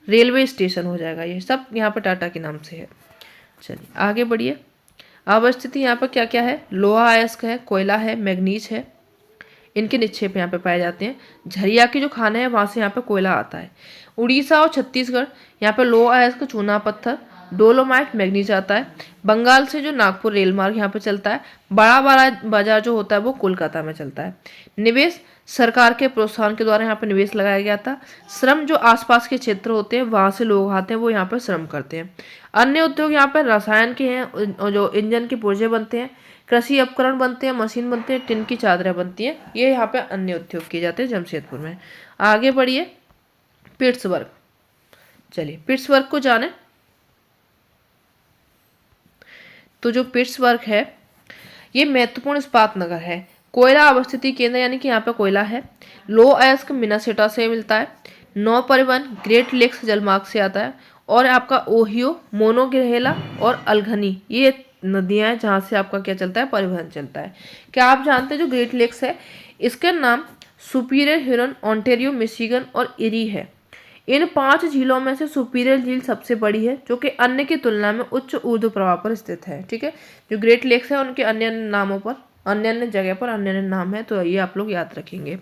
रेलवे स्टेशन हो जाएगा, ये सब यहाँ पे टाटा के नाम से है। चलिए आगे बढ़िए, अवस्थिति यहाँ पर क्या क्या है, लोहा अयस्क है, कोयला है, मैग्नीज है, इनके निक्षेप यहाँ पे पाए जाते हैं। झरिया की जो खाने हैं वहाँ से यहाँ पे कोयला आता है। उड़ीसा और छत्तीसगढ़ यहाँ पे लोहा अयस्क, चूना पत्थर, डोलोमाइट, मैग्नीज आता है। बंगाल से जो नागपुर रेल मार्ग यहाँ पे चलता है। बड़ा बड़ा बाजार जो होता है वो कोलकाता में चलता है। निवेश सरकार के प्रोत्साहन के द्वारा यहाँ पे निवेश लगाया गया था। श्रम जो आसपास के क्षेत्र होते हैं वहाँ से लोग आते हैं, वो यहाँ पे श्रम करते हैं। अन्य उद्योग यहाँ पे रसायन के हैं, जो इंजन के पुर्जे बनते हैं, कृषि उपकरण बनते हैं, मशीन बनते हैं, टिन की चादरें बनती हैं, ये यहाँ पे अन्य उद्योग किए जाते हैं जमशेदपुर में। आगे बढ़िए, पिट्सबर्ग। चलिए पिट्सबर्ग को जाने, तो जो पिट्सबर्ग है ये महत्वपूर्ण इस्पात नगर है, कोयला अवस्थिति केंद्र, यानी कि यहाँ पे कोयला है। लो अयस्क मिनासेटा से मिलता है। नौ परिवहन ग्रेट लेक्स जलमार्ग से आता है। और आपका ओहियो, मोनोग्रहेला और अल्घनी ये नदियां हैं जहाँ से आपका क्या चलता है, परिवहन चलता है। क्या आप जानते हैं जो ग्रेट लेक्स है इसके नाम सुपीरियर ह्यूरन, ऑन्टेरियो, मिशिगन और इरी है। इन 5 झीलों में से सुपीरियर झील सबसे बड़ी है, जो कि अन्य की तुलना में उच्च ऊर्ध्व प्रवाह पर स्थित है। ठीक है, जो ग्रेट लेक्स है उनके अन्य नामों पर, अन्य जगह पर अन्य नाम है, तो ये आप लोग याद रखेंगे।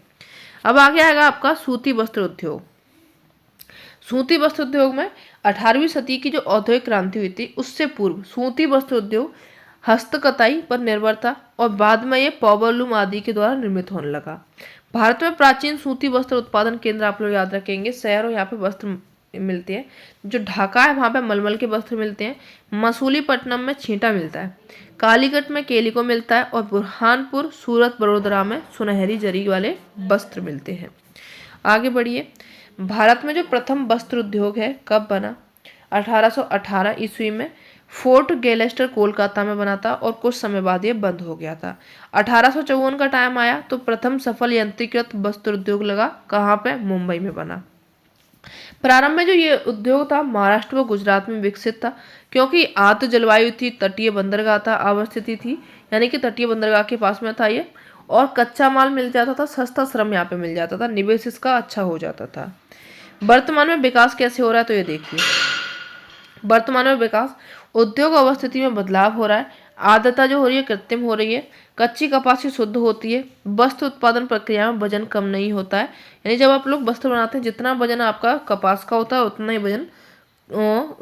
अब आगे आएगा आपका सूती वस्त्र उद्योग। सूती वस्त्र उद्योग में 18वीं सदी की जो औद्योगिक क्रांति हुई थी उससे पूर्व सूती वस्त्र उद्योग हस्तकताई पर निर्भर था और बाद में ये पॉवरलूम आदि के द्वारा निर्मित होने लगा। भारत में प्राचीन सूती वस्त्र उत्पादन केंद्र आप लोग याद रखेंगे, शहरों यहाँ पे वस्त्र मिलते हैं। जो ढाका है वहाँ पे मलमल के वस्त्र मिलते हैं। मसूलीपट्टनम में छींटा मिलता है। कालीकट में केलिको मिलता है और बुरहानपुर, सूरत, बड़ोदरा में सुनहरी जरी वाले वस्त्र मिलते हैं। आगे बढ़िए, भारत में जो प्रथम वस्त्र उद्योग है कब बना, 1818 ईस्वी में फोर्ट गैलेस्टर कोलकाता में बना था और कुछ समय बाद ये बंद हो गया था। 1854 का टाइम आया तो प्रथम सफल यंत्रीकृत वस्त्र उद्योग लगा, कहाँ पे, मुंबई में बना। प्रारंभ में जो ये उद्योग था महाराष्ट्र व गुजरात में विकसित था, क्योंकि आर्द्र जलवायु थी, तटीय बंदरगाह था, अवस्थिति थी, यानी कि तटीय बंदरगाह के पास में था ये, और कच्चा माल मिल जाता था, सस्ता श्रम यहाँ पे मिल जाता था, निवेश इसका अच्छा हो जाता था। वर्तमान में विकास कैसे हो रहा है, तो ये देखिए वर्तमान में विकास, उद्योग अवस्थिति में बदलाव हो रहा है, आर्द्रता जो हो रही है कृत्रिम हो रही है, कच्ची कपास की शुद्ध होती है, वस्त्र उत्पादन प्रक्रिया में वजन कम नहीं होता है, यानी जब आप लोग वस्त्र बनाते हैं जितना वजन आपका कपास का होता है उतना ही वजन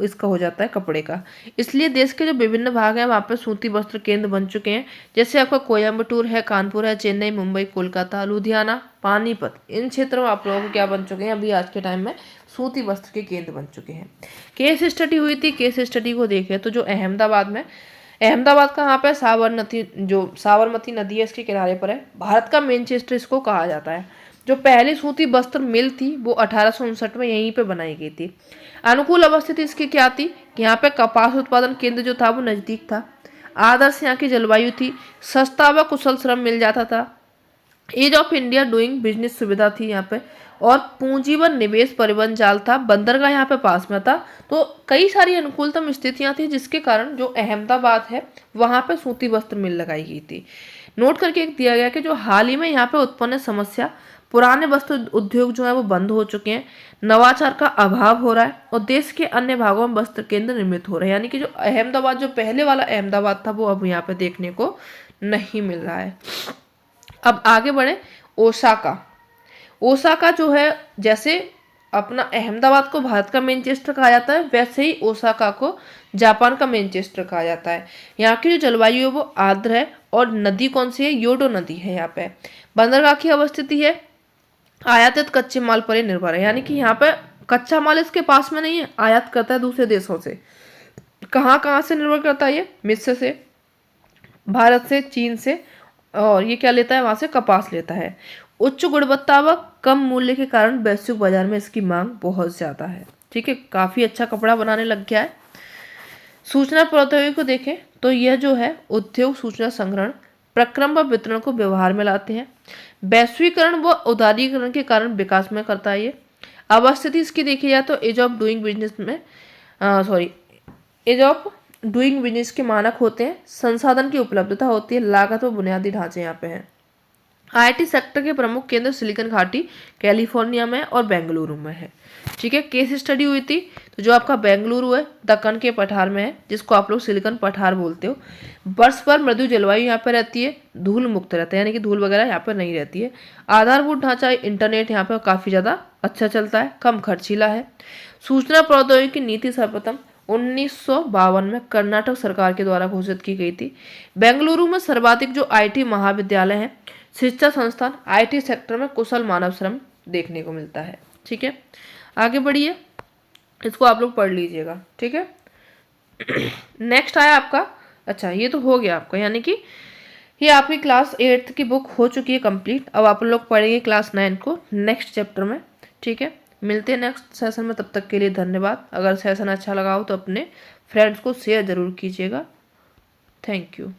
इसका हो जाता है कपड़े का। इसलिए देश के जो विभिन्न भाग हैं वहाँ पे सूती वस्त्र केंद्र बन चुके हैं, जैसे आपका कोयम्बटूर है, कानपुर है, चेन्नई, मुंबई, कोलकाता, लुधियाना, पानीपत, इन क्षेत्रों में आप लोगों को क्या बन चुके हैं, अभी आज के टाइम में सूती वस्त्र के केंद्र बन चुके हैं। केस स्टडी हुई थी, केस स्टडी को देखें तो जो अहमदाबाद में, अहमदाबाद का यहाँ पे साबरमती नदी है इसके किनारे पर है, भारत का मैनचेस्टर इसको कहा जाता है। जो पहली सूती वस्त्र मिल थी वो 1859 में यहीं पे बनाई गई थी। अनुकूल अवस्थिति इसकी क्या थी कि यहाँ पे कपास उत्पादन केंद्र जो था वो नजदीक था, आदर्श यहाँ की जलवायु थी, सस्ता व कुशल श्रम मिल जाता था, ease of India doing business सुविधा थी यहाँ पे, और पूंजी व निवेश परिवहन जाल था, बंदरगाह यहाँ पे पास में था, तो कई सारी अनुकूलतम स्थितियाँ थी जिसके कारण जो अहमदाबाद है वहाँ पे सूती वस्त्र मिल लगाई गई थी। नोट करके एक दिया गया कि जो हाल ही में यहाँ पे उत्पन्न समस्या, पुराने वस्त्र उद्योग जो है वो बंद हो चुके हैं, नवाचार का अभाव हो रहा है और देश के अन्य भागों में वस्त्र केंद्र निर्मित हो रहे हैं, यानी कि जो अहमदाबाद, जो पहले वाला अहमदाबाद था वो अब यहाँ पे देखने को नहीं मिल रहा है। अब आगे बढ़े, ओसाका। ओसाका जो है, जैसे अपना अहमदाबाद को भारत का मैनचेस्टर कहा जाता है, वैसे ही ओसाका को जापान का मैनचेस्टर कहा जाता है। यहाँ की जो जलवायु है वो आर्द्र है और नदी कौन सी है, योडो नदी है यहाँ पे। बंदरगाह की अवस्थिति है, आयातित कच्चे माल पर ही निर्भर है, यानी कि यहाँ पे कच्चा माल इसके पास में नहीं है, आयात करता है दूसरे देशों से। कहाँ कहाँ से निर्भर करता है ये, मिस्र से, भारत से, चीन से, और ये क्या लेता है वहाँ से, कपास लेता है। उच्च गुणवत्ता व कम मूल्य के कारण वैश्विक बाजार में इसकी मांग बहुत ज़्यादा है। ठीक है, काफ़ी अच्छा कपड़ा बनाने लग गया है। सूचना प्रौद्योगिकी को देखें तो यह जो है उद्योग सूचना संग्रहण, प्रक्रम व वितरण को व्यवहार में लाते हैं। वैश्वीकरण व उदारीकरण के कारण विकास में करता है ये। अवस्थिति इसकी देखी जाए तो एज ऑफ डूइंग बिजनेस में एज ऑफ डूइंग बिजनेस के मानक होते हैं। संसाधन की उपलब्धता होती है, लागत व बुनियादी ढांचे यहाँ पे हैं। आईटी सेक्टर के प्रमुख केंद्र सिलिकॉन घाटी, कैलिफोर्निया में और बेंगलुरु में है। ठीक है, केस स्टडी हुई थी तो जो आपका बेंगलुरु है दक्कन के पठार में है, जिसको आप लोग सिलिकॉन पठार बोलते हो। वर्ष भर मृदु जलवायु यहाँ पर रहती है, धूल मुक्त रहता है, यानी कि धूल वगैरह यहाँ पर नहीं रहती है। आधारभूत ढांचा इंटरनेट यहाँ पर काफ़ी ज़्यादा अच्छा चलता है, कम खर्चीला है। सूचना प्रौद्योगिकी नीति सर्वप्रथम 1952 में कर्नाटक सरकार के द्वारा घोषित की गई थी। बेंगलुरु में सर्वाधिक जो आईटी महाविद्यालय हैं, शिक्षा संस्थान, आईटी सेक्टर में कुशल मानव श्रम देखने को मिलता है। ठीक है, आगे बढ़िए, इसको आप लोग पढ़ लीजिएगा। ठीक है, नेक्स्ट आया आपका, अच्छा ये तो हो गया आपका, यानी कि ये आपकी क्लास 8 की बुक हो चुकी है कंप्लीट। अब आप लोग पढ़ेंगे क्लास 9 को नेक्स्ट चैप्टर में। ठीक है, मिलते हैं नेक्स्ट सेशन में, तब तक के लिए धन्यवाद। अगर सेशन अच्छा लगा हो तो अपने फ्रेंड्स को शेयर ज़रूर कीजिएगा। Thank you.